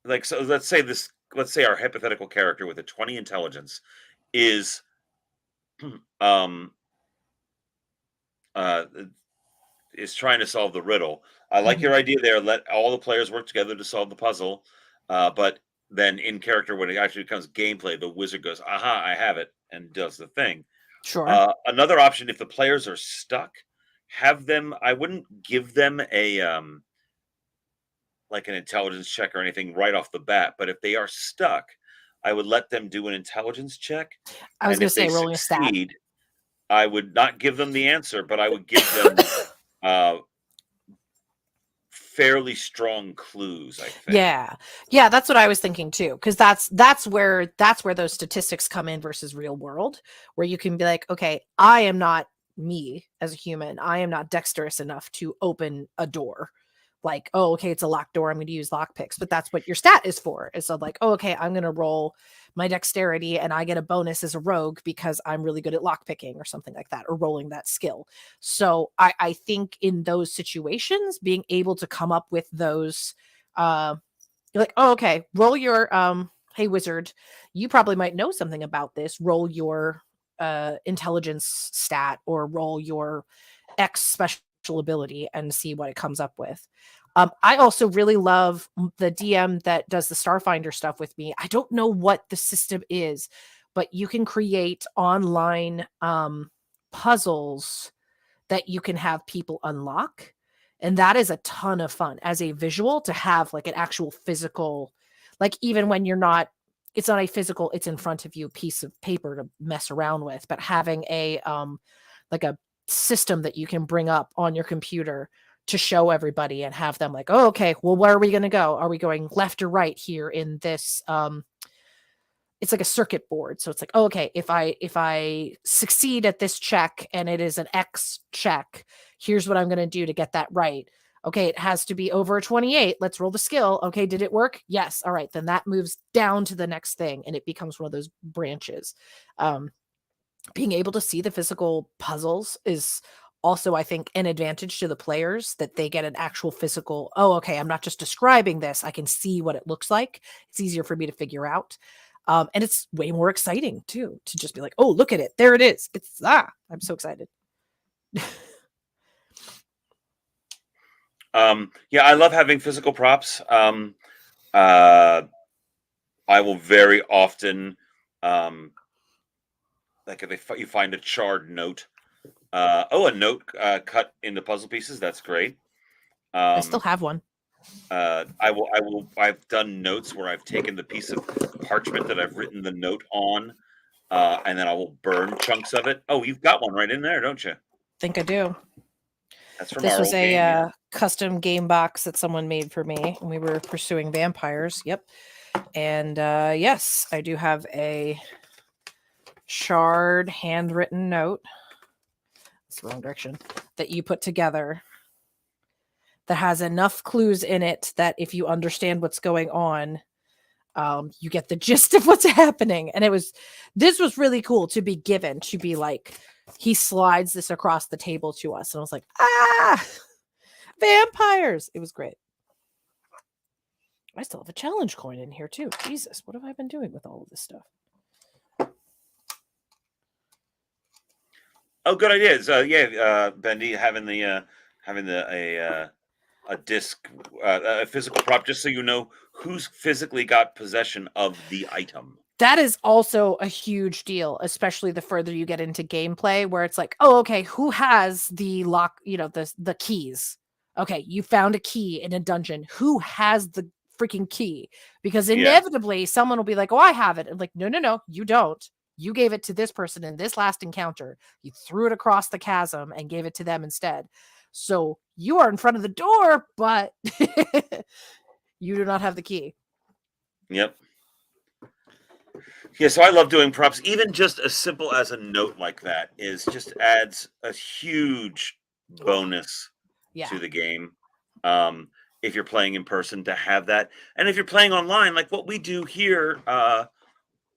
Like, so let's say our hypothetical character with a 20 intelligence is um uh is trying to solve the riddle. I like Mhm. your idea there. Let all the players work together to solve the puzzle. But then in character, when it actually becomes gameplay, the wizard goes, "Aha, I have it," and does the thing. Sure. Another option, if the players are stuck, have them. I wouldn't give them a like an intelligence check or anything right off the bat. But if they are stuck, I would let them do an intelligence check. I was And gonna if they say rolling a stat. succeed, I would not give them the answer, but I would give them uh, fairly strong clues, I think. Yeah. Yeah, that's what I was thinking too. Because that's where those statistics come in versus real world, where you can be like, okay, I am not me as a human. I am not dexterous enough to open a door. Like, oh, okay, it's a locked door. I'm going to use lock picks, but that's what your stat is for. Is so like, oh, okay, I'm going to roll my dexterity and I get a bonus as a rogue because I'm really good at lock picking or something like that, or rolling that skill. So I think in those situations, being able to come up with those, you're like, oh, okay, roll your, hey, wizard, you probably might know something about this. Roll your intelligence stat or roll your X special ability and see what it comes up with. I also really love the DM that does the Starfinder stuff with me. I don't know what the system is, but you can create online puzzles that you can have people unlock. And that is a ton of fun as a visual to have like an actual physical, like even when you're not, it's not a physical, it's in front of you piece of paper to mess around with, but having a like a system that you can bring up on your computer to show everybody and have them like, oh, okay, well, where are we going to go? Are we going left or right here in this it's like a circuit board. So it's like, oh, okay, if I succeed at this check and it is an X check, here's what I'm going to do to get that right. Okay, it has to be over a 28. Let's roll the skill. Okay, did it work? Yes. All right, then that moves down to the next thing and it becomes one of those branches. Being able to see the physical puzzles is also, I think, an advantage to the players that they get an actual physical, oh, okay, I'm not just describing this. I can see what it looks like. It's easier for me to figure out. And it's way more exciting too, to just be like, oh, look at it. There it is. I'm so excited. Yeah, I love having physical props. Uh, I will very often, like if you find a charred note, a note cut into puzzle pieces. That's great. I still Um, have one. I've done notes where I've taken the piece of parchment that I've written the note on, and then I will burn chunks of it. Oh, you've got one right in there, don't you? Think I do. That's from This our was old a game, yeah. custom game box that someone made for me when we were pursuing vampires. Yep. And yes, I do have a shard handwritten note. It's the wrong direction that you put together that has enough clues in it that if you understand what's going on, you get the gist of what's happening. And this was really cool to be given, to be like, he slides this across the table to us. And I was like, vampires. It was great. I still have a challenge coin in here too. Jesus, what have I been doing with all of this stuff? Oh, good ideas. Bendy, having a disc, a physical prop, just so you know who's physically got possession of the item. That is also a huge deal, especially the further you get into gameplay, where it's like, oh, okay, who has the lock, the keys? Okay, you found a key in a dungeon. Who has the freaking key? Because inevitably someone will be like, oh, I have it. And like, no, you don't. You gave it to this person in this last encounter. You threw it across the chasm and gave it to them instead. So you are in front of the door, but you do not have the key. Yep. Yeah, so I love doing props. Even just as simple as a note like that just adds a huge bonus to the game. If you're playing in person, to have that, and if you're playing online, like what we do here,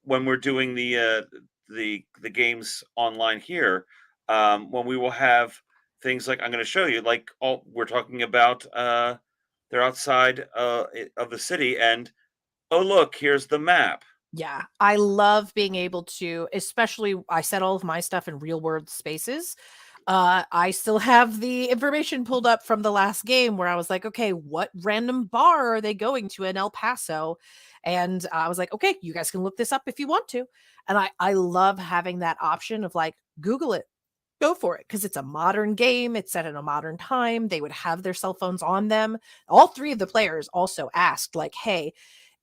when we're doing the games online here, when we will have things like I'm going to show you, like we're talking about, they're outside of the city, and oh look, here's the map. Yeah, I love being able to, especially I set all of my stuff in real world spaces. I still have the information pulled up from the last game where I was like, okay, what random bar are they going to in El Paso? And I was like, okay, you guys can look this up if you want to. And I love having that option of like, Google it, go for it, because it's a modern game. It's set in a modern time. They would have their cell phones on them. All three of the players also asked, like, hey,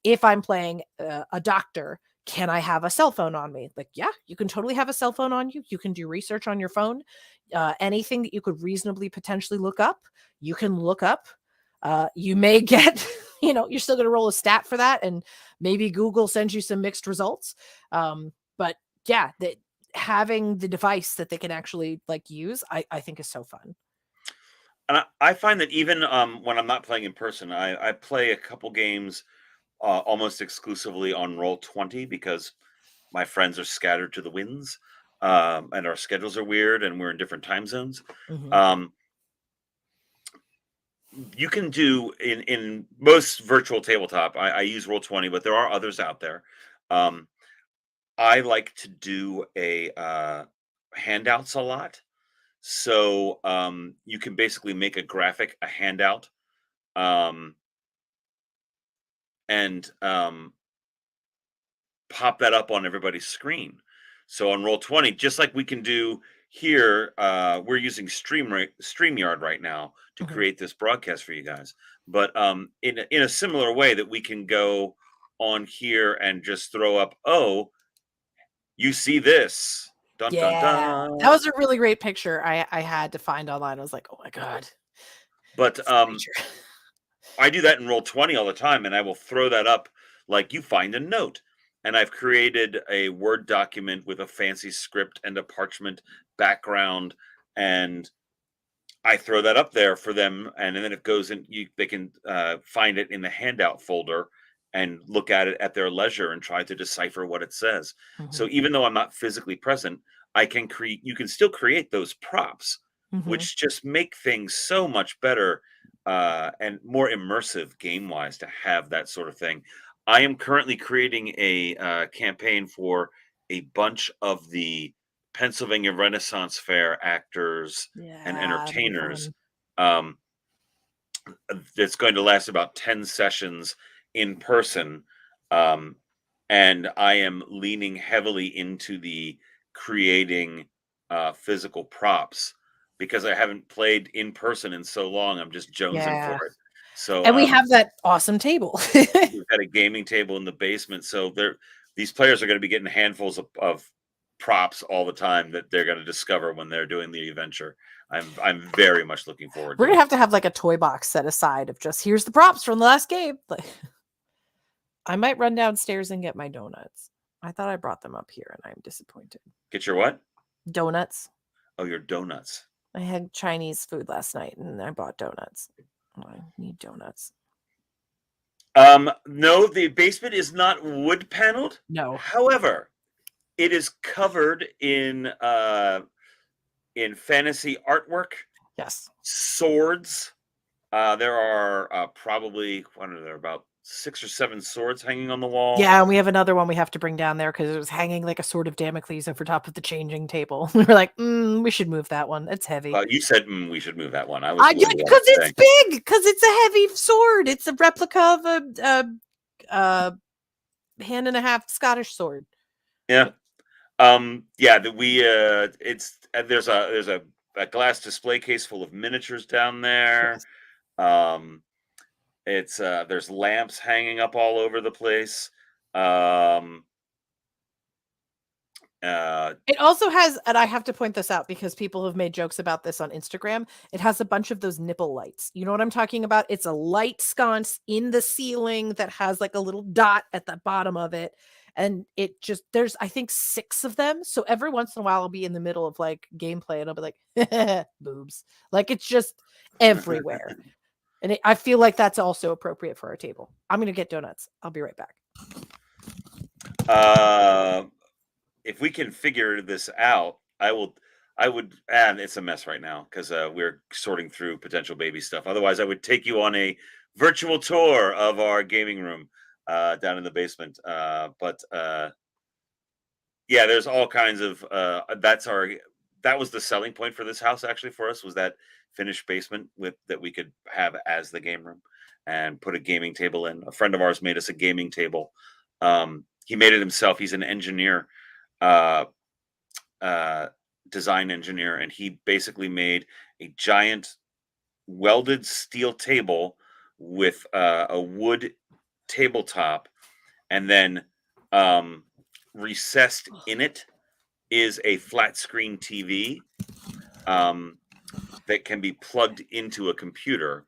if I'm playing a doctor, can I have a cell phone on me? Like, yeah, you can totally have a cell phone on you. You can do research on your phone. Anything that you could reasonably potentially look up, you can look up. You may get, you're still going to roll a stat for that, and maybe Google sends you some mixed results. But yeah, having the device that they can actually like use, I think is so fun. And I find that even when I'm not playing in person, I play a couple games almost exclusively on Roll20 because my friends are scattered to the winds, and our schedules are weird, and we're in different time zones. You can do in most virtual tabletop. I use Roll20, but there are others out there. I like to do handouts a lot. So you can basically make a handout, and pop that up on everybody's screen. So on Roll20, just like we can do here, we're using StreamYard right now to create this broadcast for you guys. But in a similar way that we can go on here and just throw up, oh, you see this. Dun, dun, dun. That was a really great picture I had to find online. I was like, oh my God. But I do that in Roll20 all the time, and I will throw that up like you find a note. And I've created a Word document with a fancy script and a parchment background, and I throw that up there for them. And then it goes in, they can find it in the handout folder and look at it at their leisure and try to decipher what it says. So even though I'm not physically present, you can still create those props, which just make things so much better and more immersive game-wise to have that sort of thing. I am currently creating a campaign for a bunch of the Pennsylvania Renaissance Fair actors and entertainers. It's going to last about 10 sessions in person. And I am leaning heavily into the creating physical props because I haven't played in person in so long. I'm just jonesing for it. So, and we have that awesome table. We've got a gaming table in the basement. So these players are going to be getting handfuls of props all the time that they're going to discover when they're doing the adventure. I'm very much looking forward to it. We're going to have like a toy box set aside of just, here's the props from the last game. Like, I might run downstairs and get my donuts. I thought I brought them up here and I'm disappointed. Get your what? Donuts. Oh, your donuts. I had Chinese food last night and I bought donuts. I need donuts. No, the basement is not wood paneled. No. However, it is covered in fantasy artwork, Yes. swords. There are probably, what are there, about 6 or 7 swords hanging on the wall. Yeah, and we have another one we have to bring down there because it was hanging like a sword of Damocles over top of the changing table. We were like, we should move that one. It's heavy. You said we should move that one. I was Because it's big. Because it's a heavy sword. It's a replica of a hand and a half Scottish sword. Yeah. It's there's a glass display case full of miniatures down there. Yes. It's there's lamps hanging up all over the place. It also has, and I have to point this out because people have made jokes about this on Instagram. It has a bunch of those nipple lights. You know what I'm talking about? It's a light sconce in the ceiling that has like a little dot at the bottom of it. And it just, there's, I think 6 of them. So every once in a while I'll be in the middle of like gameplay and I'll be like, boobs. Like it's just everywhere. And I feel like that's also appropriate for our table. I'm going to get donuts. I'll be right back. If we can figure this out, I would, and it's a mess right now because we're sorting through potential baby stuff. Otherwise, I would take you on a virtual tour of our gaming room down in the basement. But yeah, there's all kinds of, that was the selling point for this house actually for us, was that finished basement that we could have as the game room and put a gaming table in. A friend of ours made us a gaming table. He made it himself. He's an engineer, design engineer, and he basically made a giant welded steel table with a wood tabletop, and then recessed in it is a flat screen TV that can be plugged into a computer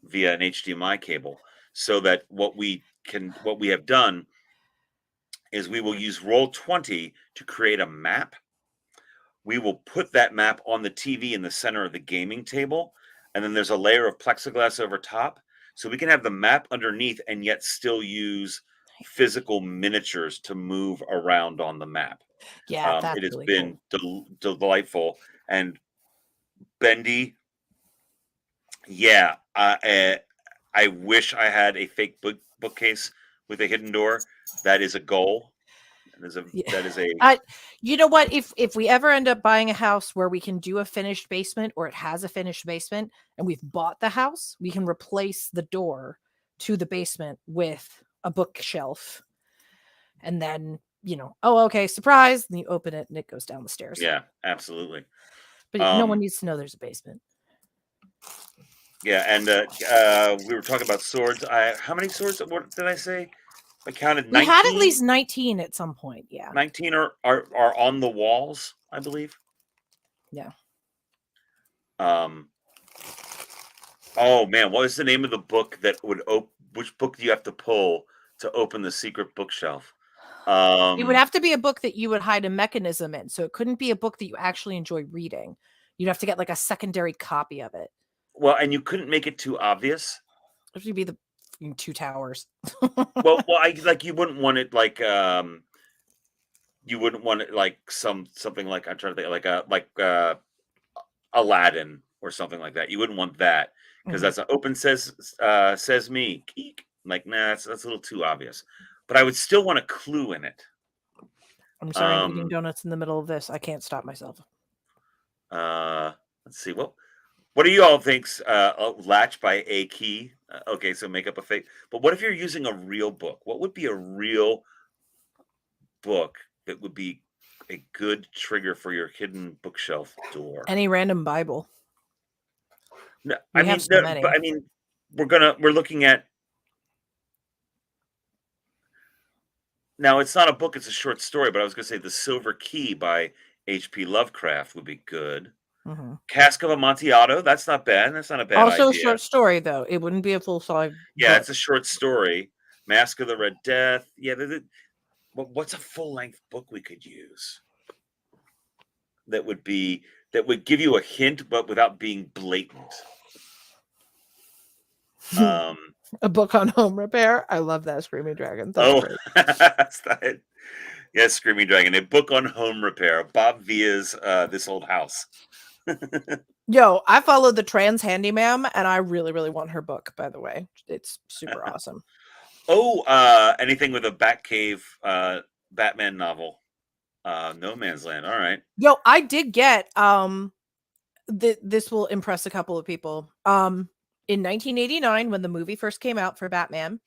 via an HDMI cable, so that what we have done is we will use Roll20 to create a map. We will put that map on the TV in the center of the gaming table, and then there's a layer of plexiglass over top, so we can have the map underneath and yet still use physical miniatures to move around on the map. Yeah, that's it has really been cool. delightful. And Bendy, yeah, I wish I had a fake bookcase with a hidden door. That is a goal. That is a. You know what? If we ever end up buying a house where we can do a finished basement, or it has a finished basement, and we've bought the house, we can replace the door to the basement with a bookshelf, and then oh, okay, surprise! And you open it, and it goes down the stairs. Yeah, absolutely. But no one needs to know there's a basement. Yeah, and we were talking about swords. How many swords? What did I say? I counted 19. We had at least 19 at some point. Yeah, 19 are on the walls, I believe. Yeah. Oh man, what is the name of the book that would which book do you have to pull to open the secret bookshelf? It would have to be a book that you would hide a mechanism in, so it couldn't be a book that you actually enjoy reading. You'd have to get like a secondary copy of it. Well, and you couldn't make it too obvious. It would be the 2 towers. well, you wouldn't want it like you wouldn't want it like something like, I'm trying to think, like Aladdin or something like that. You wouldn't want that because that's an open says me. Like, nah, that's a little too obvious. But I would still want a clue in it. I'm sorry, I'm eating donuts in the middle of this. I can't stop myself. Let's see. What do you all think? Latch by a key. Okay, so make up a fake. But what if you're using a real book? What would be a real book that would be a good trigger for your hidden bookshelf door? Any random Bible. No, I mean, we're looking at. Now, it's not a book; it's a short story. But I was going to say The Silver Key by H.P. Lovecraft would be good. Mm-hmm. Cask of Amontillado. That's not bad. That's not a bad idea. Also a short story, though. It wouldn't be a full-size. Yeah, it's a short story. Mask of the Red Death. Yeah, what's a full-length book we could use that would give you a hint, but without being blatant? Um, A book on home repair. I love that, Screaming Dragon. That's oh, great. that's not it. Yes, Screaming Dragon, a book on home repair. Bob Via's This Old House. Yo, I followed the trans handyman, and I really, really want her book, by the way. It's super awesome. Oh, anything with a Batcave Batman novel. No Man's Land. All right. Yo, I did get this will impress a couple of people. In 1989, when the movie first came out for Batman,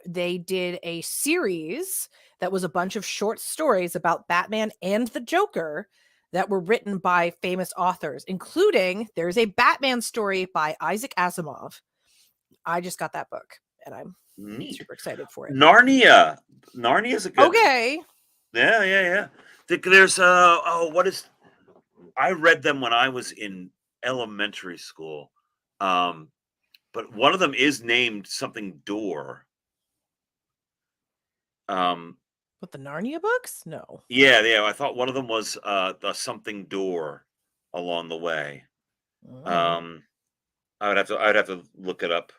they did a series that was a bunch of short stories about Batman and the Joker that were written by famous authors, including there's a Batman story by Isaac Asimov. I just got that book, and I'm Neat. super excited for it. Narnia. Narnia is a good. Okay. Yeah. There's what is? I read them when I was in elementary school, but one of them is named something Door. With the Narnia books? No. Yeah. I thought one of them was the something Door along the way. Mm. I'd have to look it up.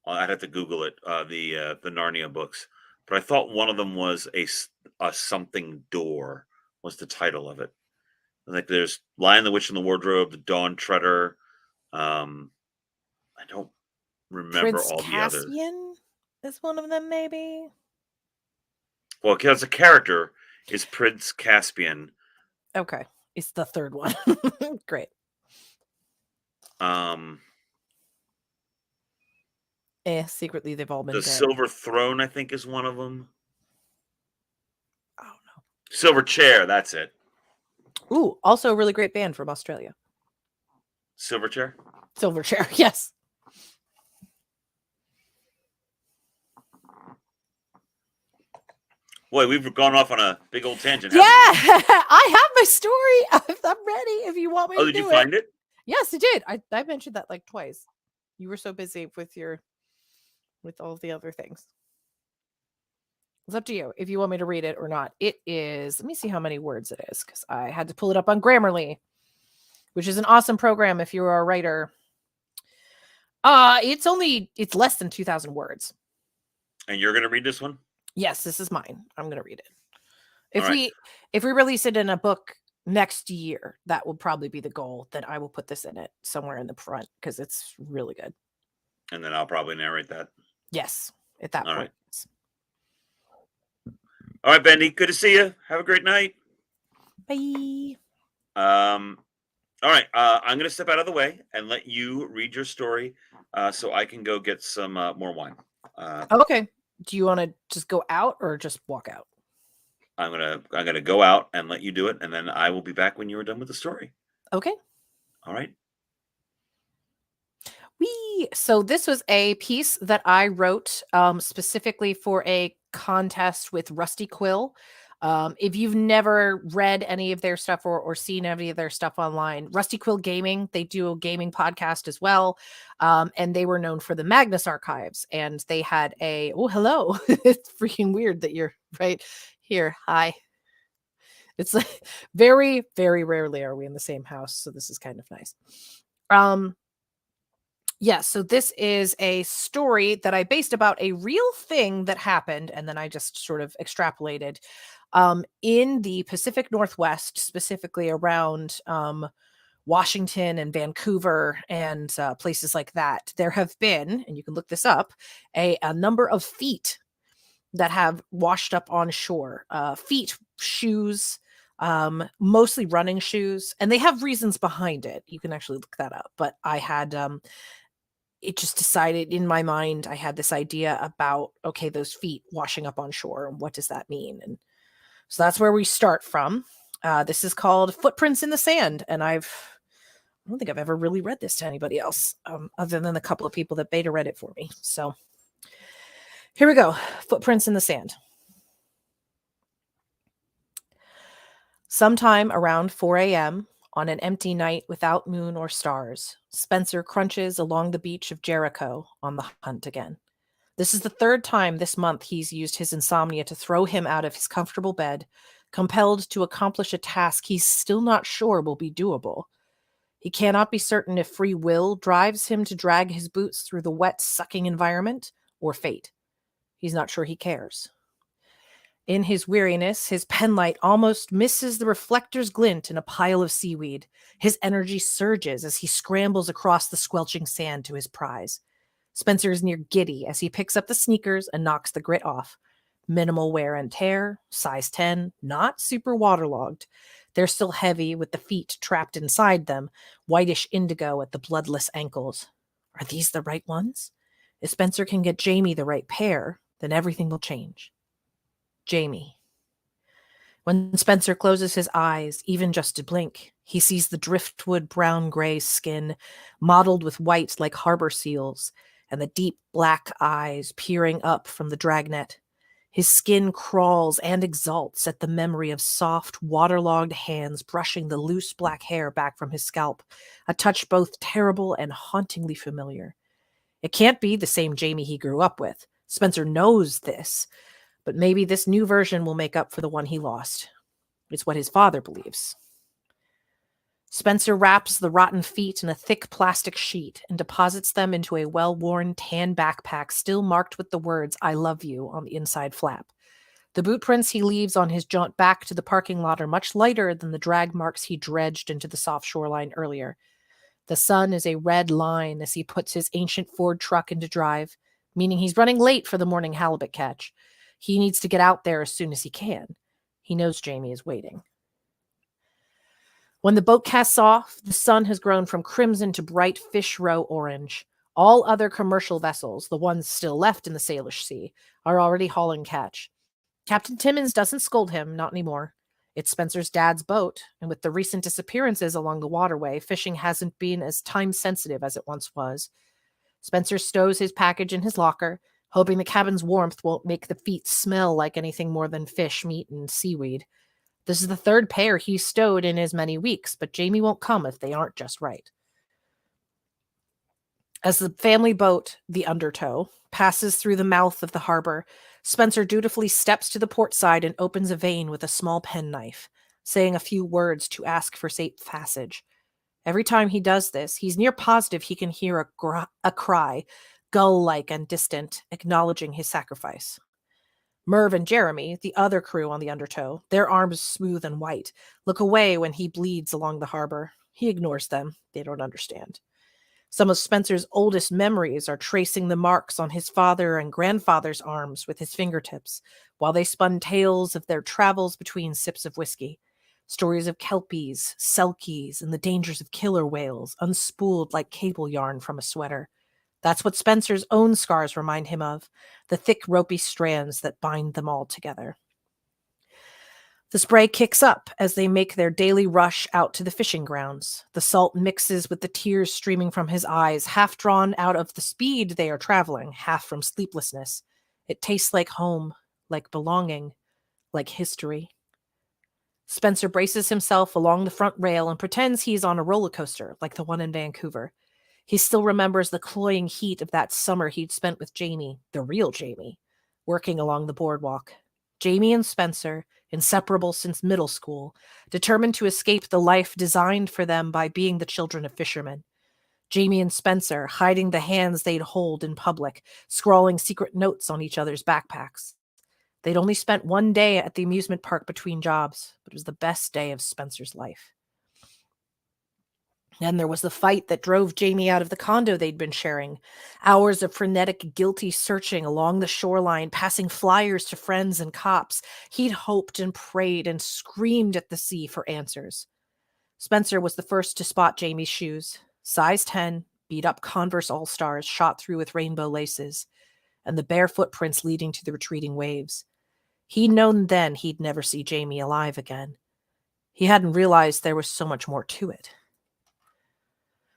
I'd have to Google it. The Narnia books, but I thought one of them was a something Door was the title of it. Like there's Lion, the Witch, and the Wardrobe, the Dawn Treader. I don't remember Prince all the others. Caspian is one of them, maybe. Well, because a character is Prince Caspian. Okay, it's the third one. Great. Secretly they've all been The dead. Silver Throne, I think, is one of them. Oh no. Silver Chair, that's it. Ooh, also a really great band from Australia. Silverchair? Silverchair, yes. Boy, we've gone off on a big old tangent. Yeah, I have my story. I'm ready if you want me to do it. Oh, did you find it? Yes, I did. I mentioned that like twice. You were so busy with all the other things. It's up to you if you want me to read it or not. It is, let me see how many words it is, because I had to pull it up on Grammarly, which is an awesome program if you're a writer. It's less than 2,000 words. And you're going to read this one? Yes, this is mine. I'm going to read it. If we release it in a book next year, that will probably be the goal. Then I will put this in it somewhere in the front because it's really good. And then I'll probably narrate that. Yes, at that point. Right. All right, Bendy. Good to see you. Have a great night. Bye. All right. I'm going to step out of the way and let you read your story so I can go get some more wine. Okay. Do you want to just go out or just walk out? I'm gonna go out and let you do it, and then I will be back when you are done with the story. Okay. All right. So this was a piece that I wrote specifically for a contest with Rusty Quill. If you've never read any of their stuff or seen any of their stuff online, Rusty Quill Gaming, they do a gaming podcast as well. And they were known for the Magnus archives. And they had hello. It's freaking weird that you're right here. Hi. It's like very, very rarely are we in the same house. So this is kind of nice. So this is a story that I based about a real thing that happened. And then I just sort of extrapolated. In the Pacific Northwest, specifically around Washington and Vancouver and places like that, there have been, and you can look this up, a number of feet that have washed up on shore. Feet, shoes, mostly running shoes, and they have reasons behind it. You can actually look that up. But I had it just decided in my mind, I had this idea about, okay, those feet washing up on shore, and what does that mean? And so that's where we start from. This is called Footprints in the Sand. And I don't think I've ever really read this to anybody else, other than the couple of people that beta read it for me. So here we go. Footprints in the Sand. Sometime around 4 a.m., on an empty night without moon or stars, Spencer crunches along the beach of Jericho on the hunt again. This is the third time this month he's used his insomnia to throw him out of his comfortable bed, compelled to accomplish a task he's still not sure will be doable. He cannot be certain if free will drives him to drag his boots through the wet, sucking environment or fate. He's not sure he cares. In his weariness, his penlight almost misses the reflector's glint in a pile of seaweed. His energy surges as he scrambles across the squelching sand to his prize. Spencer is near giddy as he picks up the sneakers and knocks the grit off. Minimal wear and tear, size 10, not super waterlogged. They're still heavy with the feet trapped inside them, whitish indigo at the bloodless ankles. Are these the right ones? If Spencer can get Jamie the right pair, then everything will change. Jamie. When Spencer closes his eyes, even just to blink, he sees the driftwood brown-gray skin, mottled with white like harbor seals, and the deep black eyes peering up from the dragnet. His skin crawls and exults at the memory of soft, waterlogged hands brushing the loose black hair back from his scalp, a touch both terrible and hauntingly familiar. It can't be the same Jamie he grew up with. Spencer knows this, but maybe this new version will make up for the one he lost. It's what his father believes. Spencer wraps the rotten feet in a thick plastic sheet and deposits them into a well-worn tan backpack still marked with the words, "I love you," on the inside flap. The boot prints he leaves on his jaunt back to the parking lot are much lighter than the drag marks he dredged into the soft shoreline earlier. The sun is a red line as he puts his ancient Ford truck into drive, meaning he's running late for the morning halibut catch. He needs to get out there as soon as he can. He knows Jamie is waiting. When the boat casts off, the sun has grown from crimson to bright fish roe orange. All other commercial vessels, the ones still left in the Salish Sea, are already hauling catch. Captain Timmins doesn't scold him, not anymore. It's Spencer's dad's boat, and with the recent disappearances along the waterway, fishing hasn't been as time-sensitive as it once was. Spencer stows his package in his locker, hoping the cabin's warmth won't make the feet smell like anything more than fish, meat, and seaweed. This is the third pair he's stowed in as many weeks, but Jamie won't come if they aren't just right. As the family boat, the Undertow, passes through the mouth of the harbor, Spencer dutifully steps to the port side and opens a vein with a small penknife, saying a few words to ask for safe passage. Every time he does this, he's near positive he can hear a cry, gull-like and distant, acknowledging his sacrifice. Merv and Jeremy, the other crew on the Undertow, their arms smooth and white, look away when he bleeds along the harbor. He ignores them. They don't understand. Some of Spencer's oldest memories are tracing the marks on his father and grandfather's arms with his fingertips, while they spun tales of their travels between sips of whiskey. Stories of kelpies, selkies, and the dangers of killer whales, unspooled like cable yarn from a sweater. That's what Spencer's own scars remind him of, the thick ropey strands that bind them all together. The spray kicks up as they make their daily rush out to the fishing grounds. The salt mixes with the tears streaming from his eyes, half drawn out of the speed they are traveling, half from sleeplessness. It tastes like home, like belonging, like history. Spencer braces himself along the front rail and pretends he's on a roller coaster like the one in Vancouver. He still remembers the cloying heat of that summer he'd spent with Jamie, the real Jamie, working along the boardwalk. Jamie and Spencer, inseparable since middle school, determined to escape the life designed for them by being the children of fishermen. Jamie and Spencer, hiding the hands they'd hold in public, scrawling secret notes on each other's backpacks. They'd only spent one day at the amusement park between jobs, but it was the best day of Spencer's life. Then there was the fight that drove Jamie out of the condo they'd been sharing. Hours of frenetic, guilty searching along the shoreline, passing flyers to friends and cops. He'd hoped and prayed and screamed at the sea for answers. Spencer was the first to spot Jamie's shoes. Size 10, beat-up Converse All-Stars shot through with rainbow laces, and the bare footprints leading to the retreating waves. He'd known then he'd never see Jamie alive again. He hadn't realized there was so much more to it.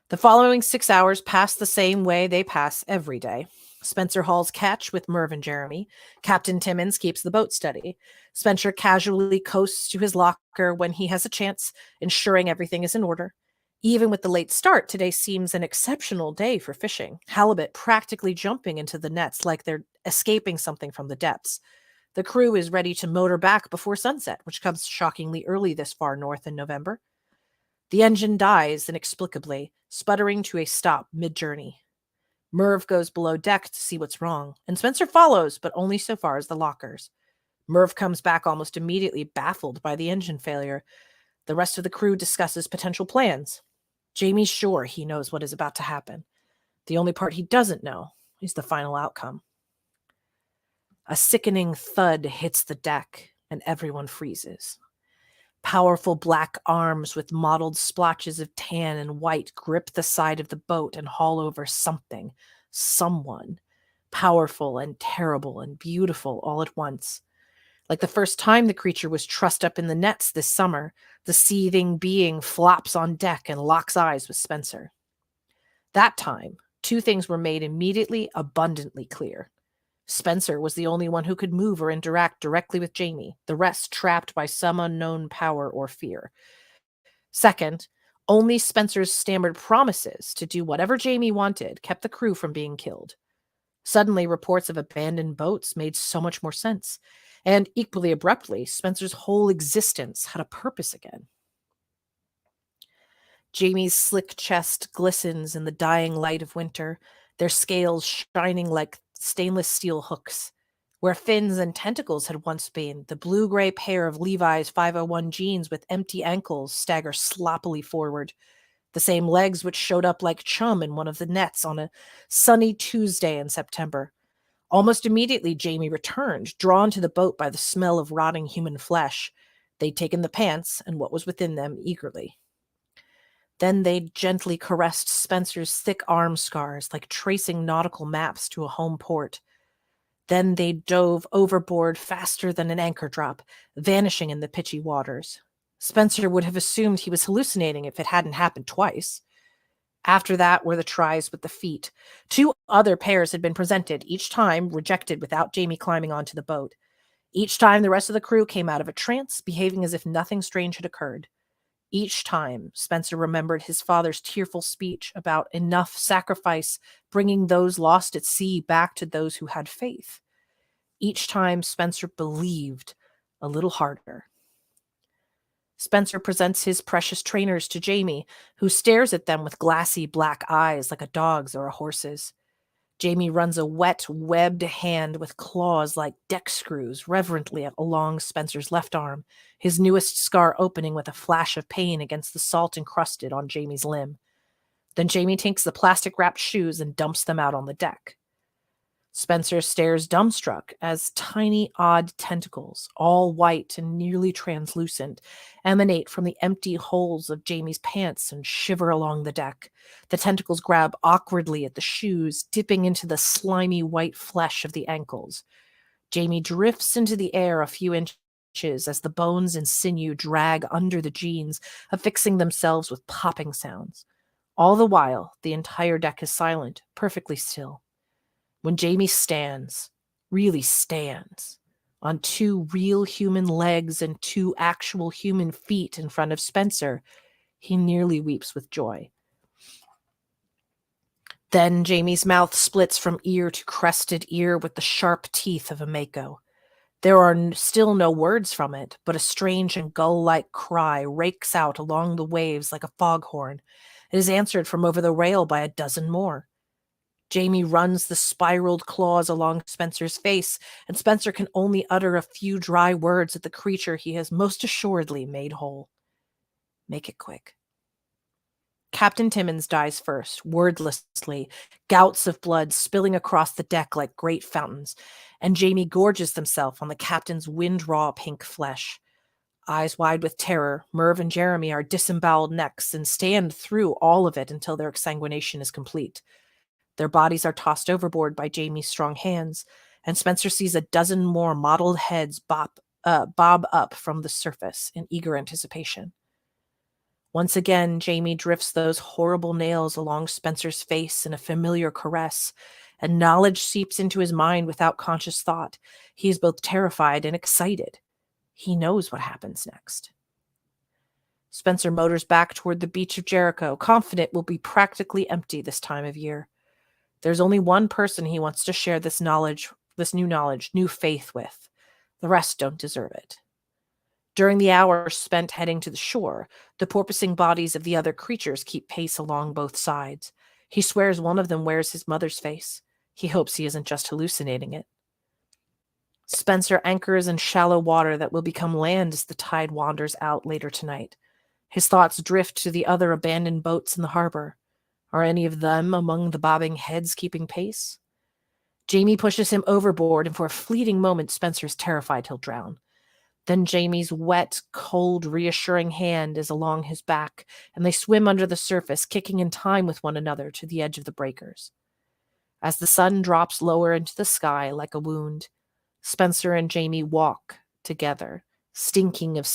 The following 6 hours pass the same way they pass every day. Spencer hauls catch with Merv and Jeremy. Captain Timmins keeps the boat steady. Spencer casually coasts to his locker when he has a chance, ensuring everything is in order. Even with the late start, today seems an exceptional day for fishing. Halibut practically jumping into the nets like they're escaping something from the depths. The crew is ready to motor back before sunset, which comes shockingly early this far north in November. The engine dies inexplicably, sputtering to a stop mid-journey. Merv goes below deck to see what's wrong, and Spencer follows, but only so far as the lockers. Merv comes back almost immediately, baffled by the engine failure. The rest of the crew discusses potential plans. Jamie's sure he knows what is about to happen. The only part he doesn't know is the final outcome. A sickening thud hits the deck, and everyone freezes. Powerful black arms with mottled splotches of tan and white grip the side of the boat and haul over something, someone, powerful and terrible and beautiful all at once. Like the first time the creature was trussed up in the nets this summer, the seething being flops on deck and locks eyes with Spencer. That time, two things were made immediately abundantly clear. Spencer was the only one who could move or interact directly with Jamie, the rest trapped by some unknown power or fear. Second, only Spencer's stammered promises to do whatever Jamie wanted kept the crew from being killed. Suddenly, reports of abandoned boats made so much more sense, and equally abruptly, Spencer's whole existence had a purpose again. Jamie's slick chest glistens in the dying light of winter, their scales shining like stainless steel hooks. Where fins and tentacles had once been, the blue-gray pair of Levi's 501 jeans with empty ankles stagger sloppily forward. The same legs which showed up like chum in one of the nets on a sunny Tuesday in September. Almost immediately, Jamie returned, drawn to the boat by the smell of rotting human flesh. They'd taken the pants and what was within them eagerly. Then they gently caressed Spencer's thick arm scars like tracing nautical maps to a home port. Then they dove overboard faster than an anchor drop, vanishing in the pitchy waters. Spencer would have assumed he was hallucinating if it hadn't happened twice. After that were the tries with the feet. 2 other pairs had been presented, each time rejected without Jamie climbing onto the boat. Each time the rest of the crew came out of a trance, behaving as if nothing strange had occurred. Each time, Spencer remembered his father's tearful speech about enough sacrifice bringing those lost at sea back to those who had faith. Each time, Spencer believed a little harder. Spencer presents his precious trainers to Jamie, who stares at them with glassy black eyes like a dog's or a horse's. Jamie runs a wet, webbed hand with claws like deck screws reverently along Spencer's left arm, his newest scar opening with a flash of pain against the salt encrusted on Jamie's limb. Then Jamie takes the plastic-wrapped shoes and dumps them out on the deck. Spencer stares dumbstruck as tiny, odd tentacles, all white and nearly translucent, emanate from the empty holes of Jamie's pants and shiver along the deck. The tentacles grab awkwardly at the shoes, dipping into the slimy white flesh of the ankles. Jamie drifts into the air a few inches as the bones and sinew drag under the jeans, affixing themselves with popping sounds. All the while, the entire deck is silent, perfectly still. When Jamie stands, really stands, on 2 real human legs and 2 actual human feet in front of Spencer, he nearly weeps with joy. Then Jamie's mouth splits from ear to crested ear with the sharp teeth of a mako. There are still no words from it, but a strange and gull-like cry rakes out along the waves like a foghorn. It is answered from over the rail by a dozen more. Jamie runs the spiraled claws along Spencer's face, and Spencer can only utter a few dry words at the creature he has most assuredly made whole. Make it quick. Captain Timmins dies first, wordlessly, gouts of blood spilling across the deck like great fountains, and Jamie gorges himself on the captain's wind-raw pink flesh. Eyes wide with terror, Merv and Jeremy are disemboweled next and stand through all of it until their exsanguination is complete. Their bodies are tossed overboard by Jamie's strong hands, and Spencer sees a dozen more mottled heads bob up from the surface in eager anticipation. Once again, Jamie drifts those horrible nails along Spencer's face in a familiar caress, and knowledge seeps into his mind without conscious thought. He is both terrified and excited. He knows what happens next. Spencer motors back toward the beach of Jericho, confident it will be practically empty this time of year. There's only one person he wants to share this new faith with. The rest don't deserve it. During the hour spent heading to the shore, the porpoising bodies of the other creatures keep pace along both sides. He swears one of them wears his mother's face. He hopes he isn't just hallucinating it. Spencer anchors in shallow water that will become land as the tide wanders out later tonight. His thoughts drift to the other abandoned boats in the harbor. Are any of them among the bobbing heads keeping pace? Jamie pushes him overboard, and for a fleeting moment, Spencer is terrified he'll drown. Then Jamie's wet, cold, reassuring hand is along his back, and they swim under the surface, kicking in time with one another to the edge of the breakers. As the sun drops lower into the sky like a wound, Spencer and Jamie walk together, stinking of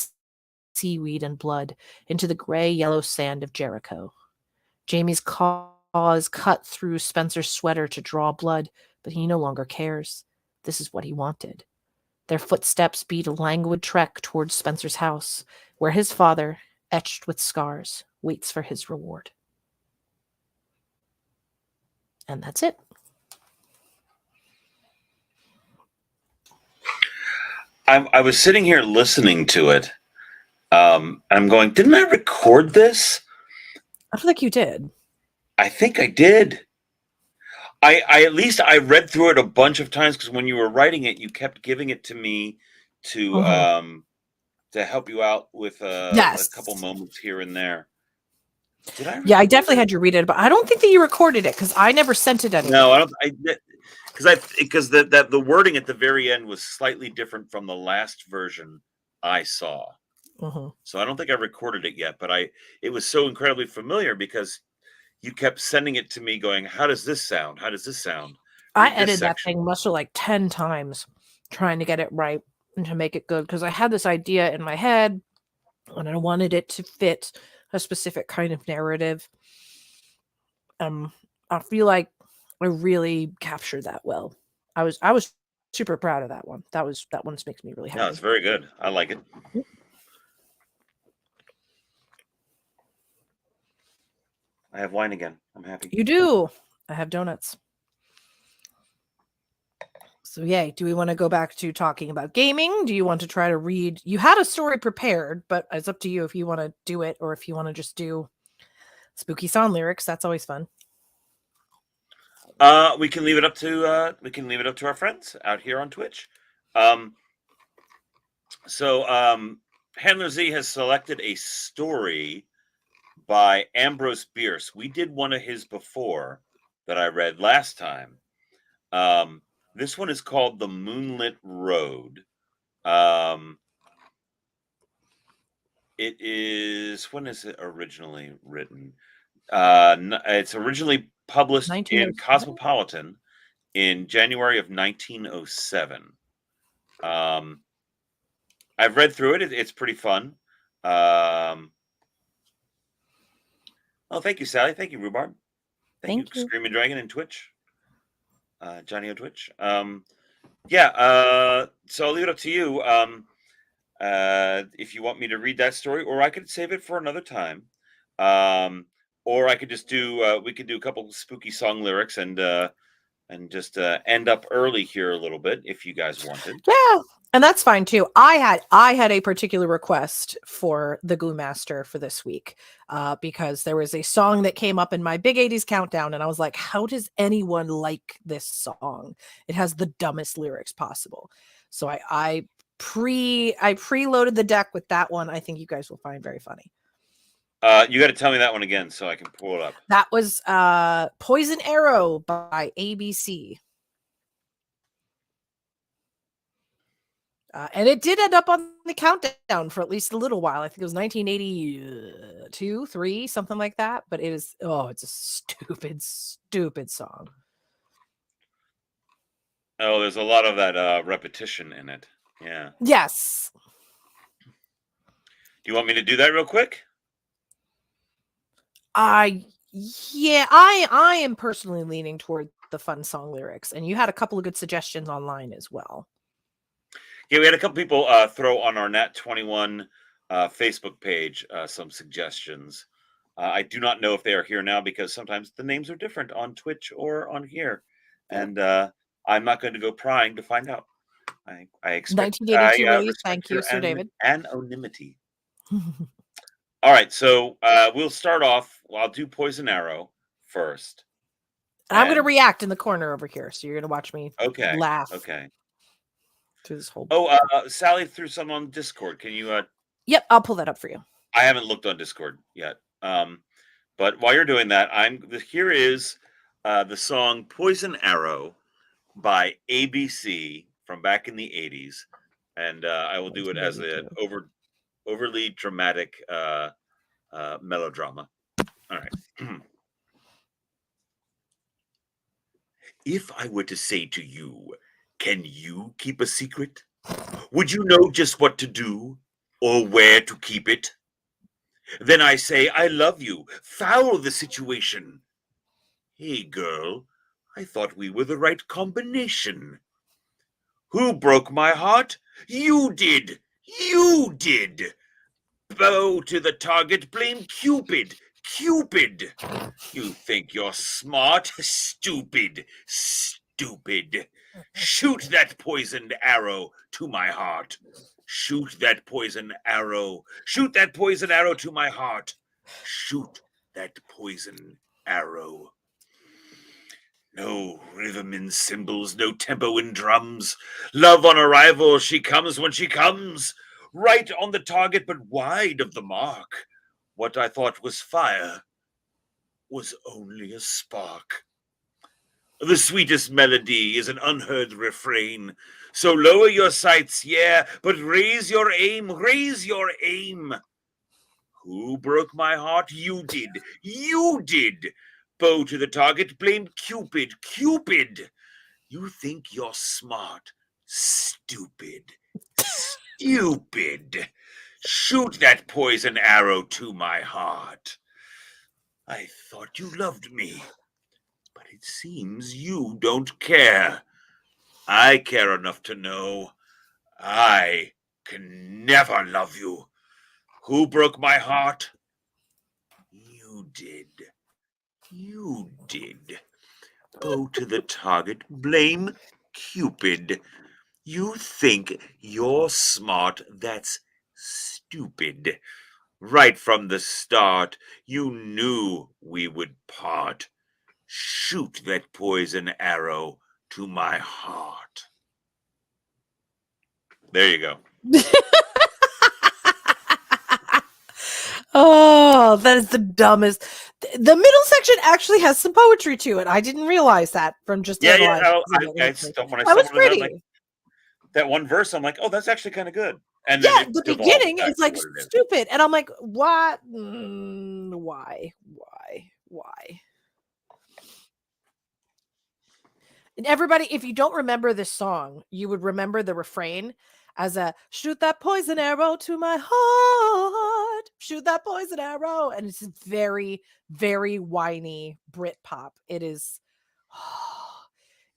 seaweed and blood, into the gray-yellow sand of Jericho. Jamie's claws cut through Spencer's sweater to draw blood, but he no longer cares. This is what he wanted. Their footsteps beat a languid trek towards Spencer's house, where his father, etched with scars, waits for his reward. And that's it. I was sitting here listening to it. I'm going, didn't I record this? I don't think you did. I think I did. I at least I read through it a bunch of times because when you were writing it, you kept giving it to me to help you out with a couple moments here and there. Did I? Yeah, I definitely had you read it, but I don't think that you recorded it because I never sent it anywhere. No, I don't. Because the wording at the very end was slightly different from the last version I saw. So I don't think I recorded it yet, but it was so incredibly familiar because you kept sending it to me going, how does this sound? How does this sound? I edited that thing must have like 10 times trying to get it right and to make it good because I had this idea in my head and I wanted it to fit a specific kind of narrative. I feel like I really captured that well. I was super proud of that one. That one makes me really happy. No, it's very good. I like it. I have wine again. I'm happy. You do. I have donuts. So yay. Do we want to go back to talking about gaming? Do you want to try to read? You had a story prepared, but it's up to you if you want to do it or if you want to just do spooky song lyrics. That's always fun. We can leave it up to our friends out here on Twitch. Handler Z has selected a story by Ambrose Bierce. We did one of his before that I read last time. This one is called The Moonlit Road. It is, when is it originally written? It's originally published in Cosmopolitan in January of 1907. I've read through it. It's pretty fun. Oh, thank you, Sally. Thank you, Rhubarb. Thank you, Screaming Dragon and Twitch. Johnny O Twitch. So I'll leave it up to you. If you want me to read that story, or I could save it for another time. Or I could just do, we could do a couple spooky song lyrics and just end up early here a little bit if you guys wanted. Yeah. And that's fine too. I had a particular request for the Glue Master for this week because there was a song that came up in my Big 80s countdown and I was like, how does anyone like this song? It has the dumbest lyrics possible. So I preloaded the deck with that one. I think you guys will find very funny. You got to tell me that one again so I can pull it up. That was Poison Arrow by ABC. And it did end up on the countdown for at least a little while. I think it was 1982, 3, something like that. But it's a stupid, stupid song. Oh, there's a lot of that repetition in it. Yeah. Yes. Do you want me to do that real quick? I am personally leaning toward the fun song lyrics. And you had a couple of good suggestions online as well. Yeah, we had a couple people throw on our Nat 21 Facebook page some suggestions. I do not know if they are here now because sometimes the names are different on Twitch or on here. And I'm not going to go prying to find out. I expect 1982 release. respect Thank you, your Sir David. anonymity. All right, so we'll start off. Well, I'll do Poison Arrow first. I'm going to react in the corner over here, so you're going to watch me laugh. Okay. Through this whole. Oh, Sally threw some on Discord. Can you? Yep, I'll pull that up for you. I haven't looked on Discord yet. But while you're doing that, here is the song "Poison Arrow" by ABC from back in the '80s, and I will do it as an overly dramatic melodrama. All right. If I were to say to you, "Can you keep a secret?" Would you know just what to do or where to keep it? Then I say, "I love you. Foul the situation." Hey, girl, I thought we were the right combination. Who broke my heart? You did. You did. Bow to the target, blame Cupid. Cupid. You think you're smart? Stupid. Stupid. Shoot that poisoned arrow to my heart. Shoot that poison arrow. Shoot that poison arrow to my heart. Shoot that poison arrow. No rhythm in cymbals, no tempo in drums. Love on arrival, she comes when she comes. Right on the target, but wide of the mark. What I thought was fire was only a spark. The sweetest melody is an unheard refrain. So lower your sights, yeah, but raise your aim, raise your aim. Who broke my heart? You did. You did. Bow to the target, blame Cupid. Cupid. You think you're smart. Stupid. Stupid. Shoot that poison arrow to my heart. I thought you loved me, but it seems you don't care. I care enough to know I can never love you. Who broke my heart? You did. You did. Go to the target, blame Cupid. You think you're smart, that's stupid. Right from the start, you knew we would part. Shoot that poison arrow to my heart. There you go. Oh, that is the dumbest. The middle section actually has some poetry to it. I didn't realize that from just I don't want to. That was pretty. That one verse, I'm like, oh, that's actually kind of good. And yeah, then the beginning is like stupid, and I'm like, what? Why? And everybody, if you don't remember this song, you would remember the refrain as a "shoot that poison arrow to my heart, shoot that poison arrow," and it's very, very whiny Brit pop. It is,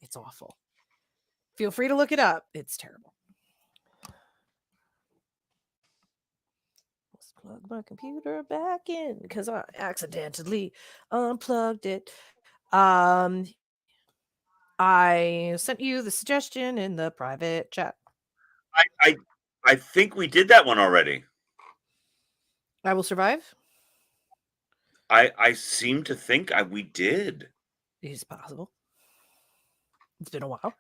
it's awful. Feel free to look it up. It's terrible. Let's plug my computer back in because I accidentally unplugged it. I sent you the suggestion in the private chat. I think we did that one already. I Will Survive? I seem to think we did. It's possible. It's been a while.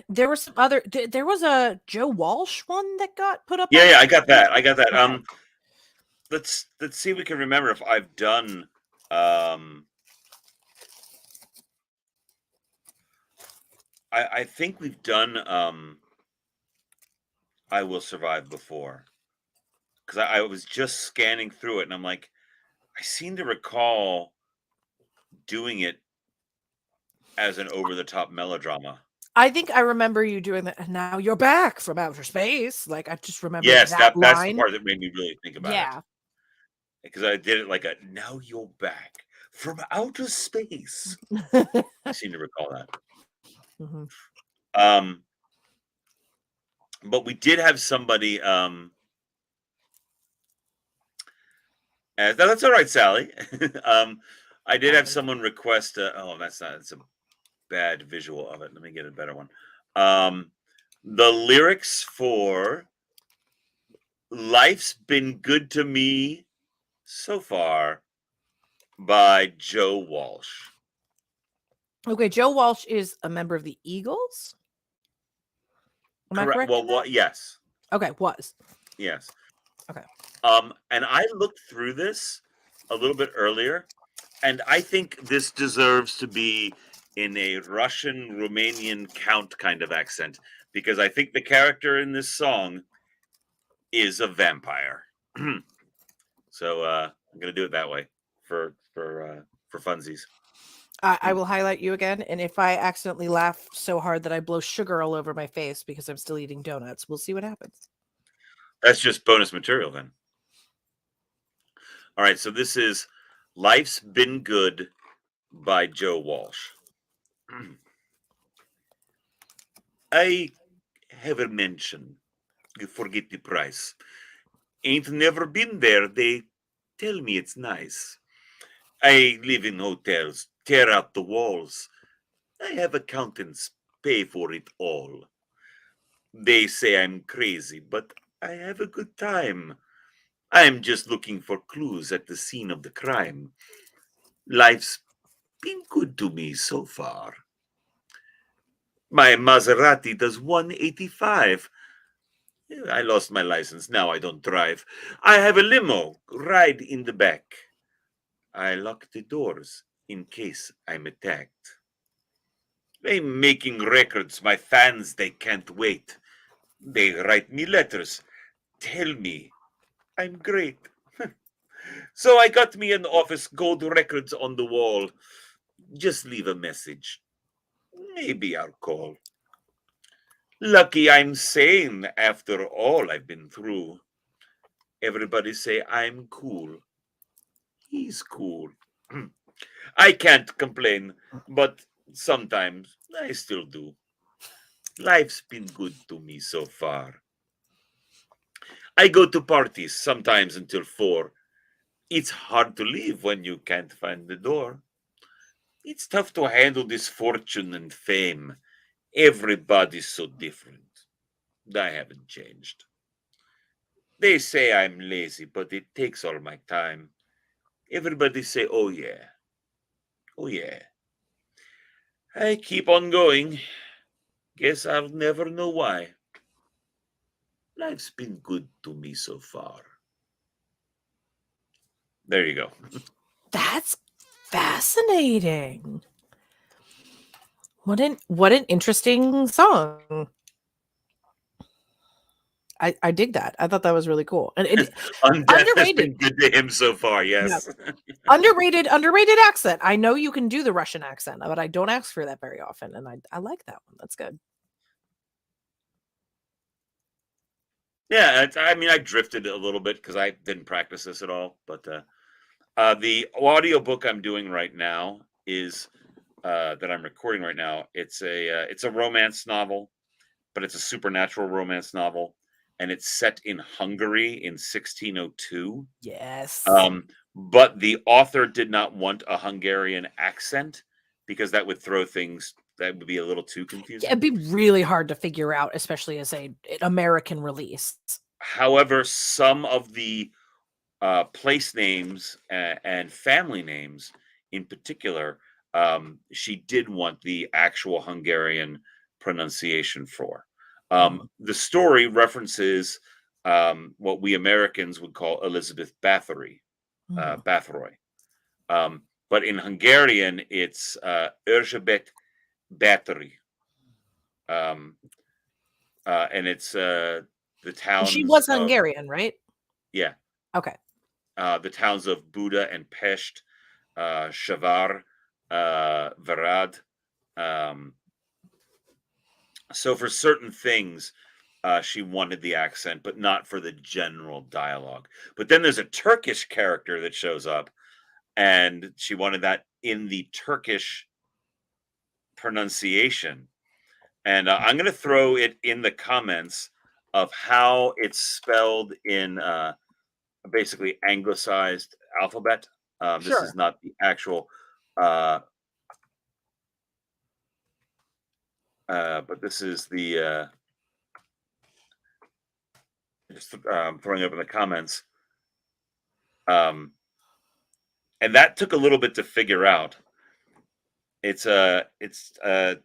There were some other. There was a Joe Walsh one that got put up. Yeah, I got that. Okay. Let's see if we can remember if I've done. I think we've done I Will Survive before, because I was just scanning through it and I'm like, I seem to recall doing it as an over-the-top melodrama. I think I remember you doing that. And now you're back from outer space. Like, I just remember that's line. the part that made me really think about it. Because I did it like a "now you're back from outer space." I seem to recall that. Mm-hmm. But we did have somebody. That's all right, Sally. I did have someone request. That's a bad visual of it. Let me get a better one. The lyrics for "Life's Been Good to Me So Far" by Joe Walsh. Okay, Joe Walsh is a member of the Eagles. Am I correct? Well, yes. Okay, was. Yes. Okay. And I looked through this a little bit earlier, and I think this deserves to be in a Russian, Romanian count kind of accent, because I think the character in this song is a vampire. So I'm gonna do it that way for funsies. I will highlight you again, and if I accidentally laugh so hard that I blow sugar all over my face because I'm still eating donuts, we'll see what happens. That's just bonus material then. All right, so this is "Life's Been Good" by Joe Walsh. I have a mention. You forget the price. Ain't never been there. They tell me it's nice. I live in hotels, tear out the walls. I have accountants pay for it all. They say I'm crazy, but I have a good time. I'm just looking for clues at the scene of the crime. Life's been good to me so far. My Maserati does 185. I lost my license. Now I don't drive. I have a limo. Ride in the back. I lock the doors in case I'm attacked. I'm making records. My fans, they can't wait. They write me letters. Tell me I'm great. So I got me an office, gold records on the wall. Just leave a message. Maybe I'll call. Lucky I'm sane after all I've been through. Everybody say I'm cool. He's cool. I can't complain, but sometimes I still do. Life's been good to me so far. I go to parties sometimes until 4. It's hard to leave when you can't find the door. It's tough to handle this fortune and fame. Everybody's so different. I haven't changed. They say I'm lazy, but it takes all my time. Everybody say, oh yeah. Oh yeah. I keep on going. Guess I'll never know why. Life's been good to me so far. There you go. That's fascinating. What an interesting song. I dig that. I thought that was really cool. And it Undeath has been good to him so far, yes. Yeah. underrated accent. I know you can do the Russian accent, but I don't ask for that very often. And I like that one. That's good. Yeah, I mean, I drifted a little bit because I didn't practice this at all. But the audiobook I'm doing right now is that I'm recording right now. It's a romance novel, but it's a supernatural romance novel, and it's set in Hungary in 1602. Yes. But the author did not want a Hungarian accent because that would throw things. That would be a little too confusing. It'd be really hard to figure out, especially as an American release. However, some of the place names and family names in particular, she did want the actual Hungarian pronunciation for. The story references what we Americans would call Elizabeth Bathory, Bathory. But in Hungarian, it's Erzsébet Bathory. And it's the towns. She was Hungarian, right? Yeah. Okay. The towns of Buda and Pest, Shavar, Varad. So for certain things, she wanted the accent, but not for the general dialogue. But then there's a Turkish character that shows up, and she wanted that in the Turkish pronunciation. And I'm going to throw it in the comments of how it's spelled in basically anglicized alphabet. This is not the actual but this is the just throwing up in the comments. And that took a little bit to figure out. It's the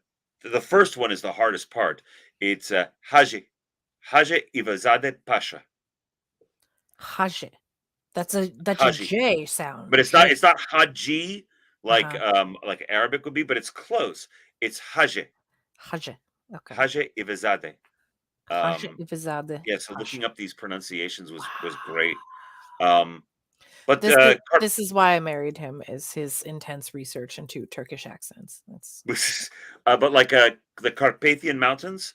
first one is the hardest part. It's Haji Ivazade Pasha. Haji. That's a Haji. J sound. But it's not Haji like like Arabic would be, but it's close. It's Haji. Haji. Okay. Haji Ivazade. Haji Ifizade. Yeah, so Haji. looking up these pronunciations was great. But this is why I married him, is his intense research into Turkish accents. That's but like the Carpathian Mountains,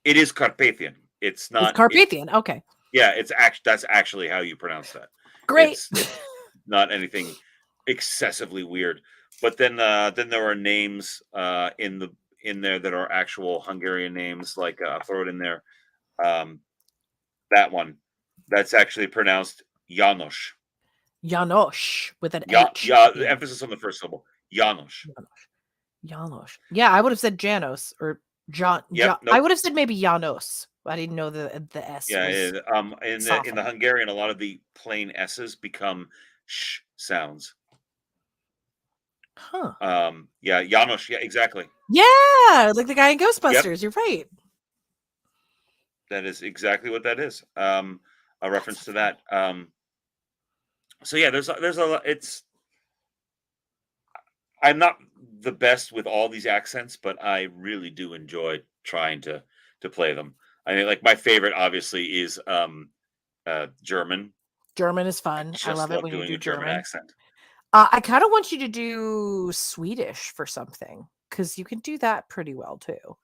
it is Carpathian. It's not Carpathian. Okay. Yeah, that's actually how you pronounce that. Great. It's not anything excessively weird. But then there are names in there that are actual Hungarian names. Like I'll throw it in there. That one, that's actually pronounced János. János with an H. Yeah, emphasis on the first syllable. János. János. Yeah, I would have said Janos or John. Yep, I would have said maybe János. I didn't know the S. Yeah, was in the Hungarian, a lot of the plain S's become sh sounds. Huh. Yeah, János. Yeah, exactly. Yeah, like the guy in Ghostbusters. Yep. You're right. That is exactly what that is. A reference to that. So yeah, there's a lot. I'm not the best with all these accents, but I really do enjoy trying to play them. I mean, like my favorite obviously is German. German is fun. I love it when you do German accent. I kind of want you to do Swedish for something, because you can do that pretty well too.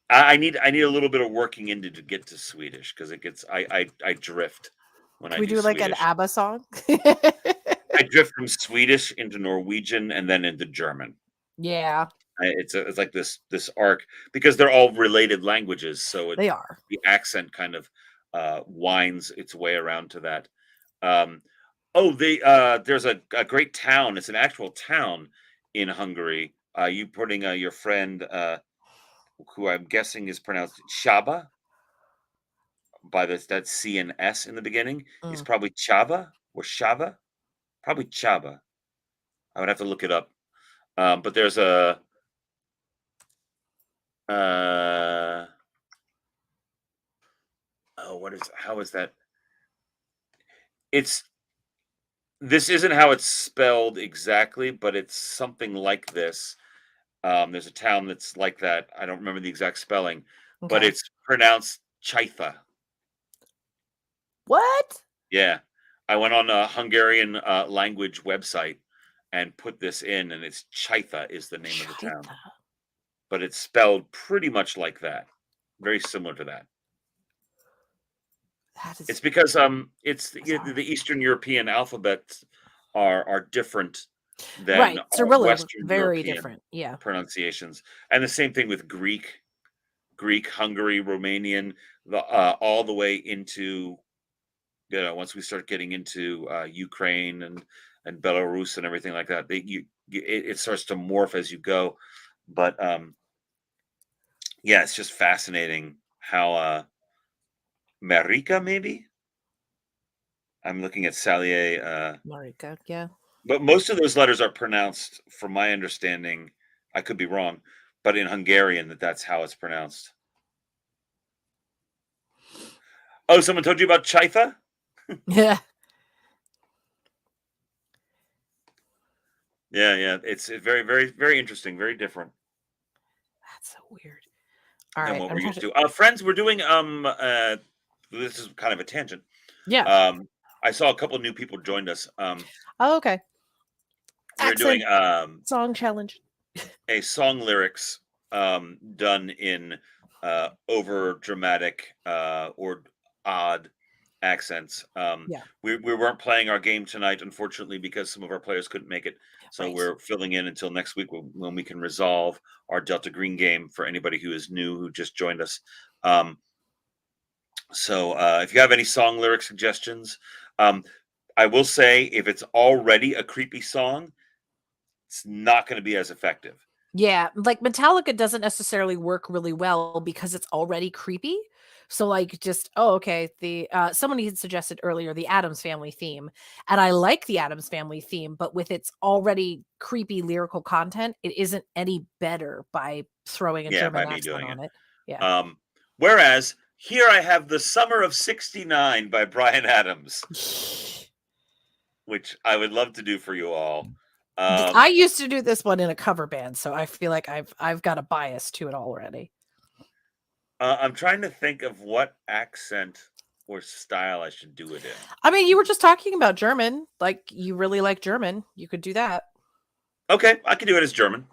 I need a little bit of working into to get to Swedish, because it gets I drift when I do like an ABBA song. I drift from Swedish into Norwegian and then into German. Yeah, it's like this arc, because they're all related languages, so they are. The accent kind of winds its way around to that. There's a great town. It's an actual town in Hungary. You putting your friend, who I'm guessing is pronounced Shaba, by that C and S in the beginning. It's probably Chava or Shava, probably Chaba. I would have to look it up. But there's a how is that? This isn't how it's spelled exactly, but it's something like this. There's a town that's like that. I don't remember the exact spelling, but it's pronounced Chaitha. What? Yeah. I went on a Hungarian language website and put this in, and it's Chaitha is the name of the town. But it's spelled pretty much like that. Very similar to that. It's because it's the Eastern European alphabets are different than Western very European different. Yeah. pronunciations. And the same thing with Greek, Hungary, Romanian, all the way into, once we start getting into Ukraine and Belarus and everything like that, it starts to morph as you go. But yeah, it's just fascinating how Marika, maybe? I'm looking at Salier. Marika, yeah. But most of those letters are pronounced, from my understanding, I could be wrong, but in Hungarian, that's how it's pronounced. Oh, someone told you about Chaitha? Yeah. Yeah. It's very, very, very interesting, very different. That's so weird. All right. What we're used to. Friends, we're doing this is kind of a tangent. Yeah. I saw a couple of new people joined us. Okay. We're doing song challenge. A song lyrics done in over dramatic or odd accents. We weren't playing our game tonight, unfortunately, because some of our players couldn't make it. So we're filling in until next week when we can resolve our Delta Green game for anybody who is new, who just joined us. So if you have any song lyric suggestions, I will say, if it's already a creepy song, it's not going to be as effective. Yeah, like Metallica doesn't necessarily work really well because it's already creepy. So like just okay, the someone had suggested earlier the Addams Family theme, and I like the Addams Family theme, but with its already creepy lyrical content, it isn't any better by throwing a Yeah, by German me accent doing on it. it. Yeah. Whereas here I have The Summer of '69 by Bryan Adams, which I would love to do for you all. I used to do this one in a cover band, so I feel like I've got a bias to it already. I'm trying to think of what accent or style I should do it in. I mean, you were just talking about German, like you really like German. You could do that. Okay, I can do it as German.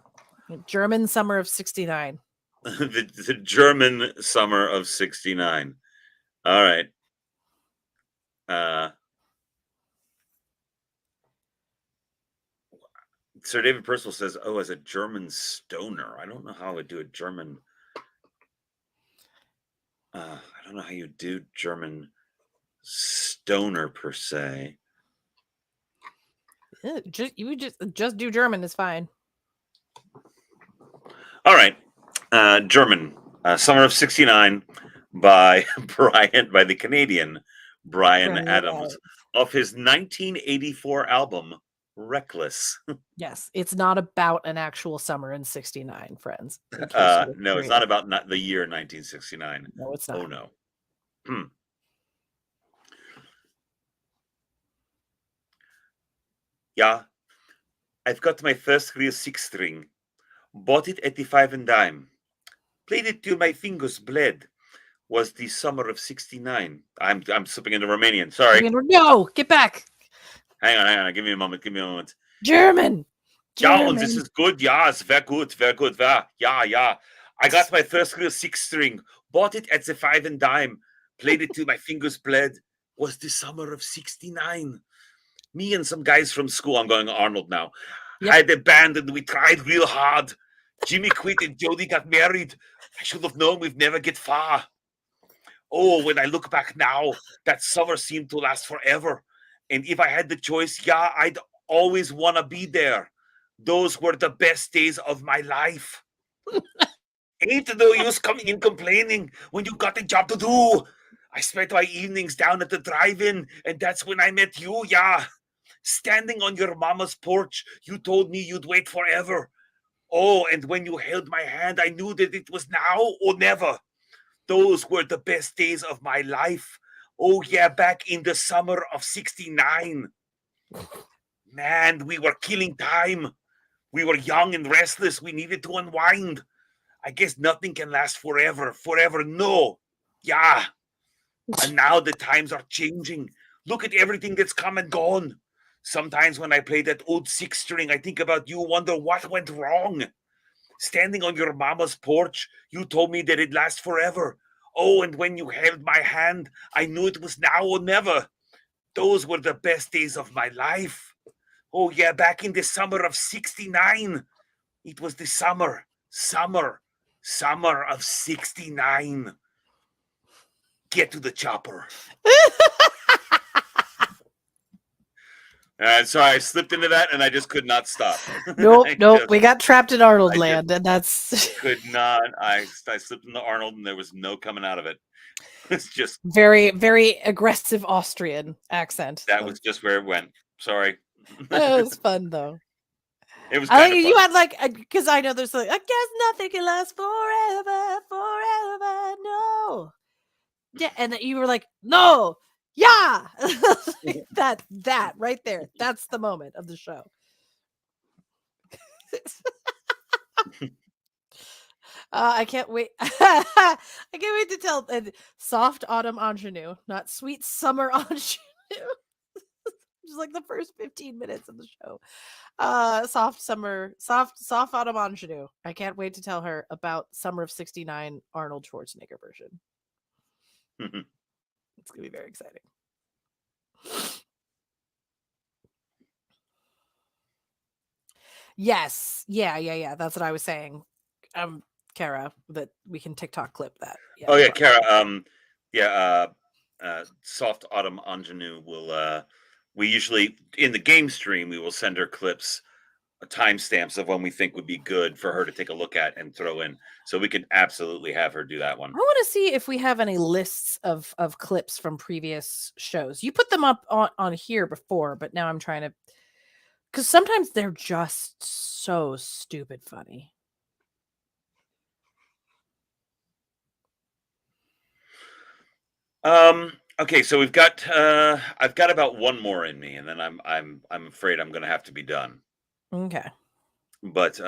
German Summer of '69. the German Summer of '69. All right. Sir David Purcell says, "Oh, as a German stoner." I don't know how I would do a German. I don't know how you do German stoner per se. Just do German is fine. All right, German Summer of '69 by by the Canadian Bryan Adams of his 1984 album Reckless. Yes, it's not about an actual summer in '69, friends. No, it's not about the year 1969. No, it's not. Oh no. Yeah, I've got my first real six string. Bought it at the Five and Dime. Played it till my fingers bled. Was the summer of '69. I'm slipping into Romanian. Sorry. No, get back. Hang on. Give me a moment. German. Yeah, and this is good. Yeah, it's very good. Yeah. I got my first real six string. Bought it at the Five and Dime. Played it till my fingers bled. Was the summer of '69. Me and some guys from school, I'm going Arnold now, had a band and we tried real hard. Jimmy quit and Jody got married. I should have known we'd never get far. Oh, when I look back now, that summer seemed to last forever. And if I had the choice, yeah, I'd always want to be there. Those were the best days of my life. Ain't no use coming in complaining when you got a job to do. I spent my evenings down at the drive-in, and that's when I met you, yeah. Standing on your mama's porch, you told me you'd wait forever. Oh, and when you held my hand, I knew that it was now or never. Those were the best days of my life. Oh, yeah, back in the summer of '69. Man, we were killing time. We were young and restless. We needed to unwind. I guess nothing can last forever. Forever, no. Yeah. And now the times are changing. Look at everything that's come and gone. Sometimes when I play that old six string, I think about you, wonder what went wrong. Standing on your mama's porch, you told me that it'd last forever. Oh, and when you held my hand, I knew it was now or never. Those were the best days of my life. Oh, yeah, back in the summer of '69. It was the summer of '69. Get to the chopper. Sorry, I slipped into that and I just could not stop. Nope. We got trapped in Arnold land, and that's could not. I slipped into Arnold and there was no coming out of it. It's just very, very aggressive Austrian accent. That was just where it went. Sorry. It was fun though. It was kind of fun. You had like, because I know there's like, I guess nothing can last forever. No. Yeah, and you were like, no. Yeah. that right there. That's the moment of the show. I can't wait. I can't wait to tell soft autumn ingenue, not sweet summer ingenue. Just like the first 15 minutes of the show. Soft autumn ingenue. I can't wait to tell her about summer of '69 Arnold Schwarzenegger version. It's gonna be very exciting. Yes. Yeah. That's what I was saying. Kara, that we can TikTok clip that. Yeah, oh yeah, Kara. Soft autumn ingenue will we usually in the game stream we will send her clips timestamps of when we think would be good for her to take a look at and throw in, so we could absolutely have her do that one. I want to see if we have any lists of clips from previous shows. You put them up on here before, but now I'm trying to, because sometimes they're just so stupid funny. Okay, so we've got I've got about one more in me, and then I'm afraid I'm going to have to be done. Okay. But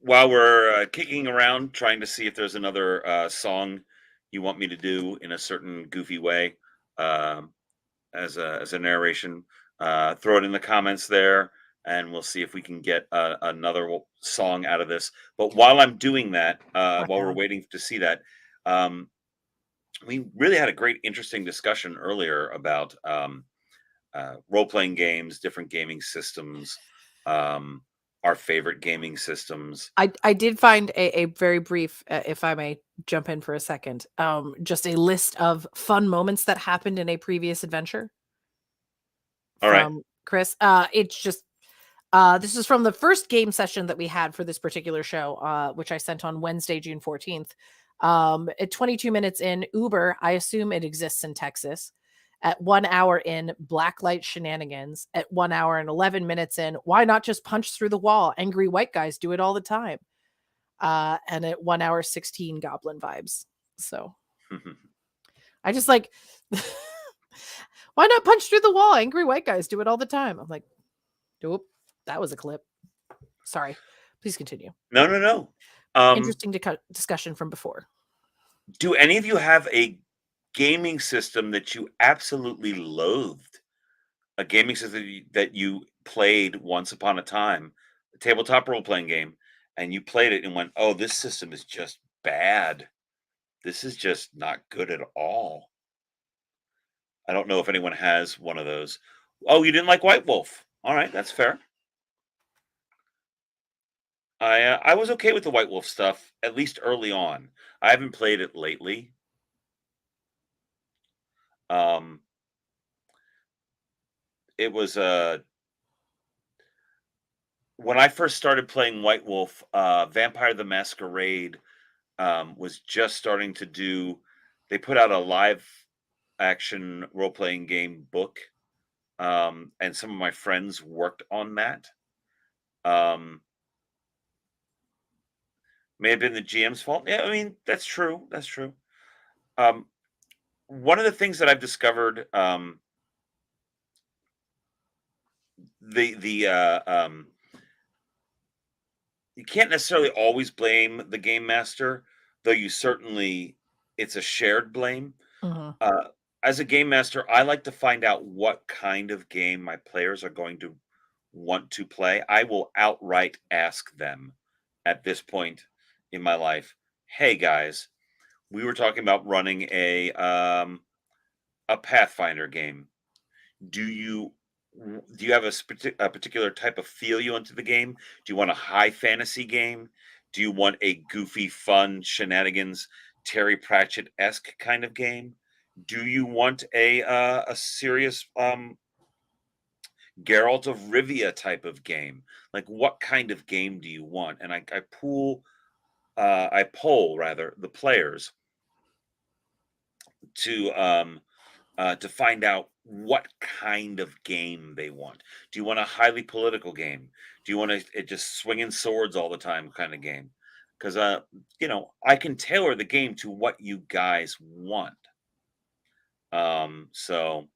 while we're kicking around trying to see if there's another song you want me to do in a certain goofy way, as a narration, throw it in the comments there, and we'll see if we can get another song out of this. But while I'm doing that, while we're waiting to see that, we really had a great, interesting discussion earlier about role-playing games, different gaming systems, our favorite gaming systems. I did find a very brief, if I may jump in for a second, just a list of fun moments that happened in a previous adventure. All right. From Chris. It's just this is from the first game session that we had for this particular show, which I sent on Wednesday, June 14th. At 22 minutes in, Uber, I assume it exists in Texas. At 1 hour in, blacklight shenanigans. At 1 hour and 11 minutes in, why not just punch through the wall? Angry white guys do it all the time. And at 1 hour 16, goblin vibes. So I just like, why not punch through the wall? Angry white guys do it all the time. I'm like, nope, that was a clip. Sorry. Please continue. No. Interesting discussion from before. Do any of you have a gaming system that you absolutely loathed? A gaming system that you played once upon a time, a tabletop role-playing game, and you played it and went, oh, this system is just bad. This is just not good at all. I don't know if anyone has one of those. Oh, you didn't like White Wolf. All right, that's fair. I was okay with the White Wolf stuff, at least early on. I haven't played it lately. It was when I first started playing White Wolf, Vampire the Masquerade was just starting to do. They put out a live action role playing game book, and some of my friends worked on that. May have been the GM's fault. Yeah, I mean that's true. That's true. One of the things that I've discovered, you can't necessarily always blame the game master, though you certainly it's a shared blame. As a game master, I like to find out what kind of game my players are going to want to play. I will outright ask them at this point in my life, hey guys, we were talking about running a Pathfinder game. Do you have a particular type of feel you want to the game? Do you want a high fantasy game? Do you want a goofy, fun, shenanigans, Terry Pratchett-esque kind of game? Do you want a serious Geralt of Rivia type of game? Like, what kind of game do you want? And I poll rather the players to find out what kind of game they want. Do you want a highly political game? Do you want to just swinging swords all the time kind of game? Because I can tailor the game to what you guys want. So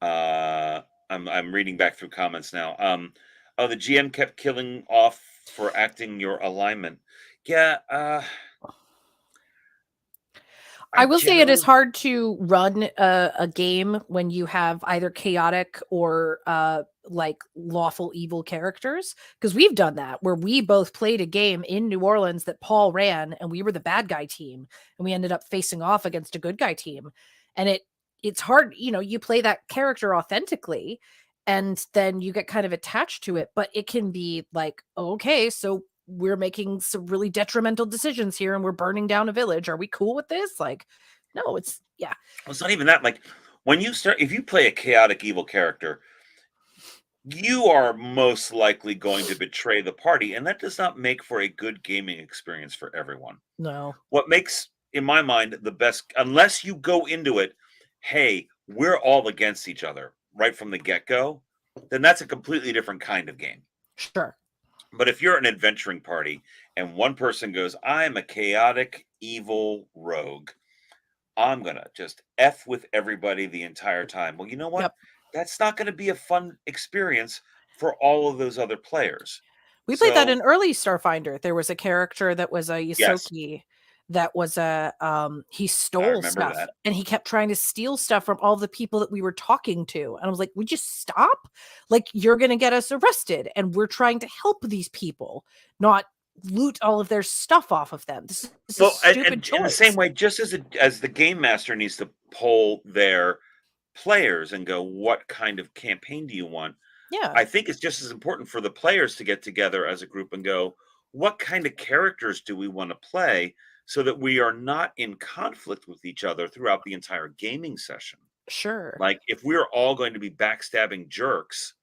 I'm reading back through comments now. Oh, the GM kept killing off for acting your alignment. Yeah. I will say it is hard to run a game when you have either chaotic or like lawful evil characters, because we've done that where we both played a game in New Orleans that Paul ran and we were the bad guy team and we ended up facing off against a good guy team. And it's hard, you play that character authentically and then you get kind of attached to it, but it can be like, okay, so we're making some really detrimental decisions here and we're burning down a village. Are we cool with this? Like, no, it's Well, it's not even that. Like, when you start, if you play a chaotic evil character, you are most likely going to betray the party, and that does not make for a good gaming experience for everyone. No. What makes, in my mind, the best, unless you go into it, hey, we're all against each other right from the get-go, then that's a completely different kind of game. Sure. But if you're an adventuring party and one person goes, I'm a chaotic evil rogue, I'm going to just F with everybody the entire time. Well, you know what? Yep. That's not going to be a fun experience for all of those other players. We played that So, in early Starfinder. There was a character that was a yes, Yosoki that was a he I stole remember stuff that. and he kept trying to steal stuff from all the people that we were talking to. And I was like, would you stop? Like, you're gonna get us arrested, and we're trying to help these people, not loot all of their stuff off of them. This is a Well, stupid and in the same choice. way, just as the game master needs to poll their players and go, what kind of campaign do you want? Yeah, I think it's just as important for the players to get together as a group and go, what kind of characters do we want to play so that we are not in conflict with each other throughout the entire gaming session? sure. Like, if we're all going to be backstabbing jerks,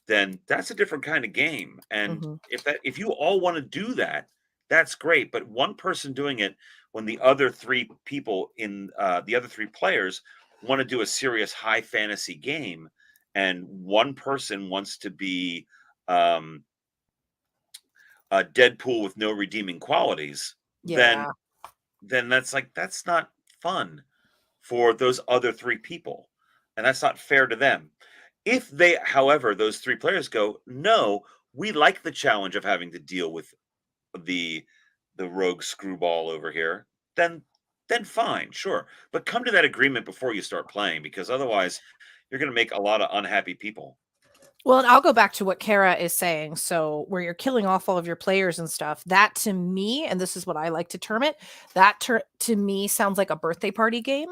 then that's a different kind of game. And Hmm. if you all want to do that, that's great. But one person doing it when the other three people in the other three players want to do a serious high fantasy game, and one person wants to be um, a Deadpool with no redeeming qualities, Yeah, then that's not fun for those other three people, and that's not fair to them. If they, however, those three players go, no, we like the challenge of having to deal with the rogue screwball over here, then fine, sure. But come to that agreement before you start playing, because otherwise you're going to make a lot of unhappy people. well, and I'll go back to what Kara is saying. So, where you're killing off all of your players and stuff, that to me, and this is what I like to term it, to me sounds like a birthday party game.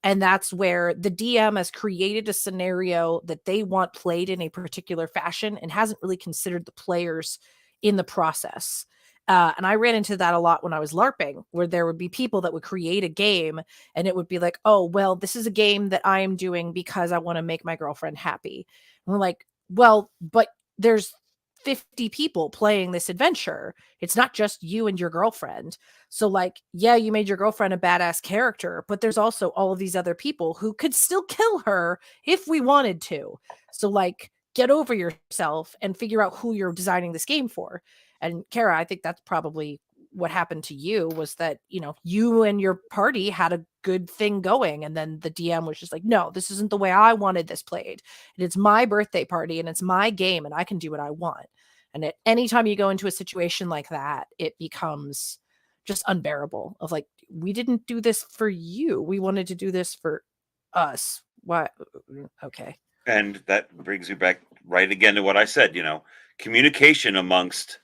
And that's where the DM has created a scenario that they want played in a particular fashion and hasn't really considered the players in the process. And I ran into that a lot when I was LARPing, where there would be people that would create a game and it would be like, oh, well, this is a game that I am doing because I want to make my girlfriend happy. And we're like, well, but there's 50 people playing this adventure. It's not just you and your girlfriend. So, like, yeah, you made your girlfriend a badass character, but there's also all of these other people who could still kill her if we wanted to. So, like, get over yourself and figure out who you're designing this game for. And Kara, I think that's probably what happened to you, was that, you and your party had a good thing going. And then the DM was just like, no, this isn't the way I wanted this played. And it's my birthday party and it's my game and I can do what I want. And at any time you go into a situation like that, it becomes just unbearable of like, we didn't do this for you. We wanted to do this for us. What? Okay. And that brings me back right again to what I said, communication amongst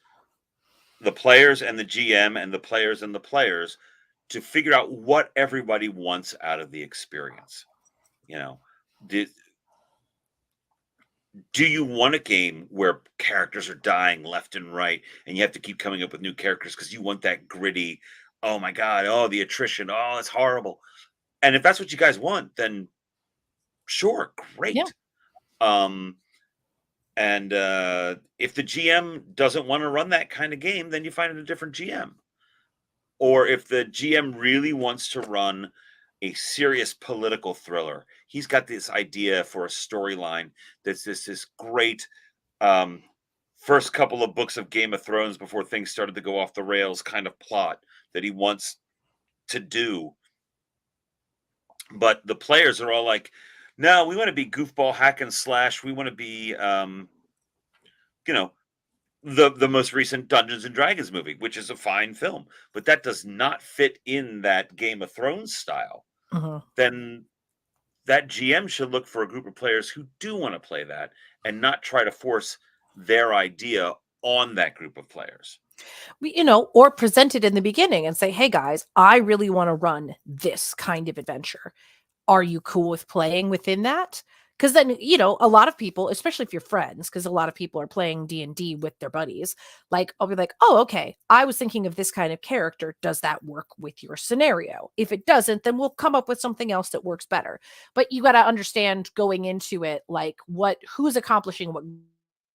the players and the GM and the players and the players to figure out what everybody wants out of the experience. Do, do you want a game where characters are dying left and right and you have to keep coming up with new characters because you want that gritty, oh my God, oh, the attrition, oh, it's horrible. And if that's what you guys want, then sure, great. Yeah. And if the GM doesn't want to run that kind of game, then you find a different GM. Or if the GM really wants to run a serious political thriller, he's got this idea for a storyline that's this great first couple of books of Game of Thrones before things started to go off the rails kind of plot that he wants to do. But the players are all like, no, we want to be goofball hack and slash. We want to be, the most recent Dungeons and Dragons movie, which is a fine film, but that does not fit in that Game of Thrones style. Then that GM should look for a group of players who do want to play that and not try to force their idea on that group of players. Or present it in the beginning and say, hey guys, I really want to run this kind of adventure. Are you cool with playing within that? Because then, you know, a lot of people, especially if you're friends, because a lot of people are playing D&D with their buddies, like, I'll be like, oh, okay, I was thinking of this kind of character. Does that work with your scenario? If it doesn't, then we'll come up with something else that works better. But you got to understand going into it, like, who's accomplishing what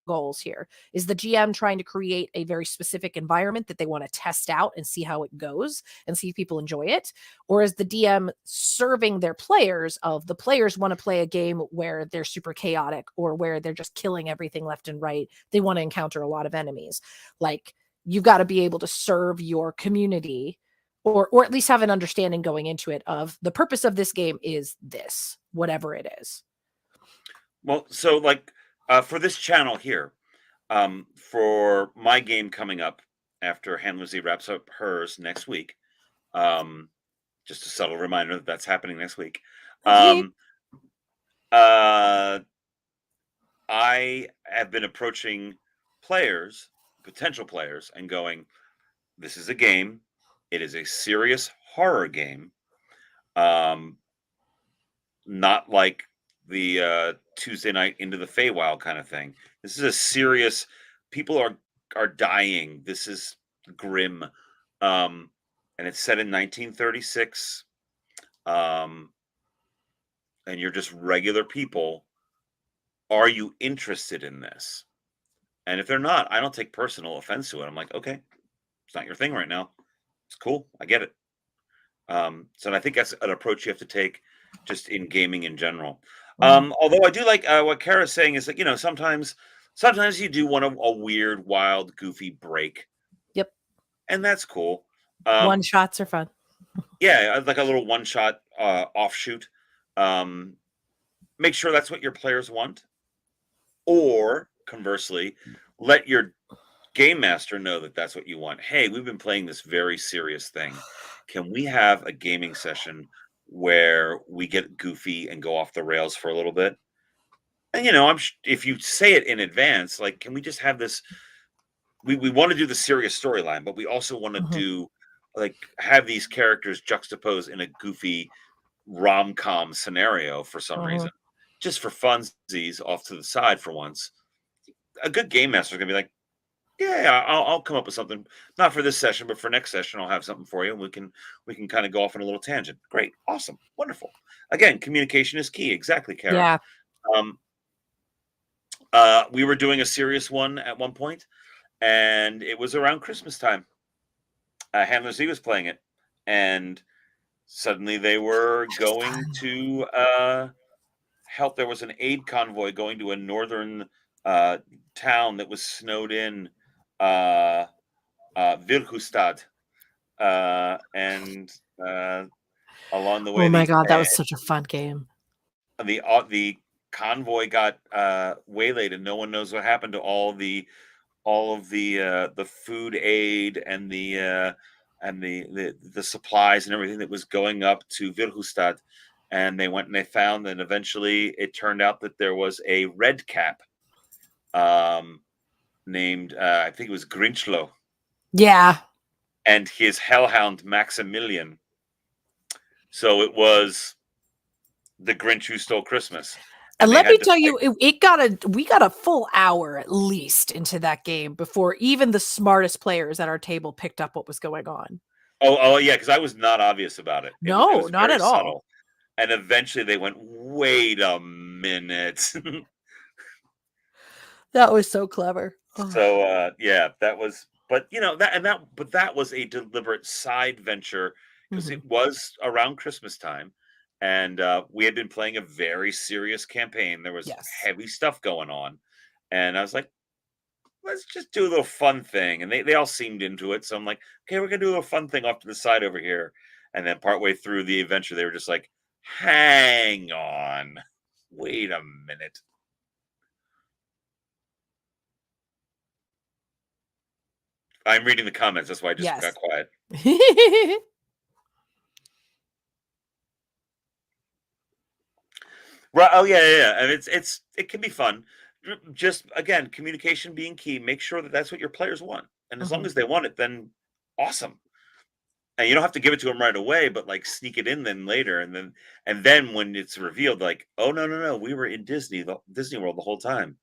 goals here. Is the GM trying to create a very specific environment that they want to test out and see how it goes and see if people enjoy it? Or is the DM serving their players of the players want to play a game where they're super chaotic or where they're just killing everything left and right? They want to encounter a lot of enemies. Like, you've got to be able to serve your community, or at least have an understanding going into it of the purpose of this game is this, whatever it is. Well, so like for this channel here, for my game coming up after Handler Z wraps up hers next week, just a subtle reminder that that's happening next week. I have been approaching players, potential players, and going, this is a game. It is a serious horror game. Not like the Tuesday night into the Feywild kind of thing. This is a serious. People are dying. This is grim, and it's set in 1936. And you're just regular people. Are you interested in this? And if they're not, I don't take personal offense to it. I'm like, okay, it's not your thing right now. It's cool. I get it. So I think that's an approach you have to take just in gaming in general. Although I do like what Kara's saying is that, you know, sometimes you do want a weird, wild, goofy break. Yep. And that's cool. One shots are fun. Yeah, like a little one shot offshoot. Make sure that's what your players want. Or conversely, let your game master know that that's what you want. Hey, we've been playing this very serious thing. Can we have a gaming session where we get goofy and go off the rails for a little bit? And, you know, if you say it in advance, like, can we just have this? We want to do the serious storyline, but we also want to do, like, have these characters juxtaposed in a goofy rom-com scenario for some reason, just for funsies off to the side for once. A good game master is going to be like, yeah, I'll come up with something, not for this session, but for next session, I'll have something for you. And we can kind of go off on a little tangent. Great. Awesome. Wonderful. Again, communication is key. Exactly, Kara. Yeah. We were doing a serious one at one point, and it was around Christmas time. Handler Z was playing it, and suddenly they were going to help. There was an aid convoy going to a northern town that was snowed in, Vilhustad, and along the way, oh my god, that was such a fun game. The convoy got waylaid, and no one knows what happened to all of the food aid and the supplies and everything that was going up to Vilhustad. And they went and they found, and eventually it turned out that there was a red cap named I think it was Grinchlo. Yeah. And his hellhound Maximilian. So it was the Grinch who stole Christmas. And let me tell you, we got a full hour at least into that game before even the smartest players at our table picked up what was going on. Oh yeah, because I was not obvious about it. No, it was not at subtle. all. And eventually they went, wait a minute. That was so clever. So yeah, that was, but you know, that was a deliberate side venture because it was around Christmas time, and we had been playing a very serious campaign. There was heavy stuff going on, and I was like, let's just do a little fun thing. And they all seemed into it. So I'm like, okay, we're gonna do a little fun thing off to the side over here. And then partway through the adventure, they were just like, hang on, wait a minute. I'm reading the comments. That's why I just got quiet. Right. Oh yeah. And it can be fun. Just again, communication being key. Make sure that that's what your players want, and as long as they want it, then awesome. and you don't have to give it to them right away, but like sneak it in then later, and then when it's revealed, like, oh no, we were in Disney World the whole time.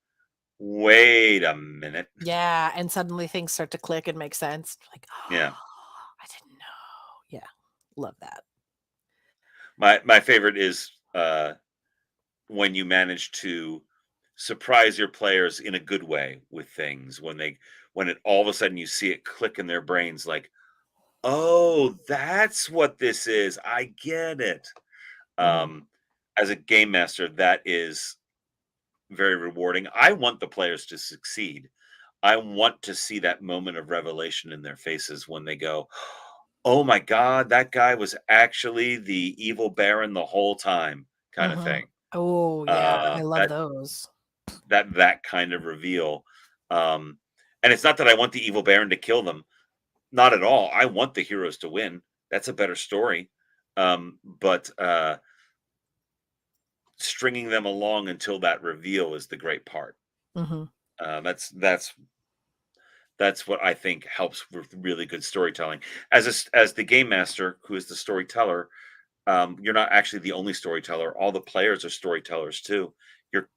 Wait a minute. Yeah, and suddenly things start to click and make sense. Like, Yeah. oh, I didn't know. Yeah, love that. My favorite is when you manage to surprise your players in a good way with things, when it all of a sudden you see it click in their brains, like, oh, that's what this is. I get it. Mhm. As a game master, that is very rewarding. I want the players to succeed. I want to see that moment of revelation in their faces when they go, "Oh my god, that guy was actually the evil baron the whole time," kind of Mhm. thing. Oh, yeah, I love That those. that kind of reveal. Um, and it's not that I want the evil baron to kill them. Not at all. I want the heroes to win. That's a better story. But stringing them along until that reveal is the great part. Mhm. That's what I think helps with really good storytelling. As the game master, who is the storyteller, you're not actually the only storyteller. All the players are storytellers too. Your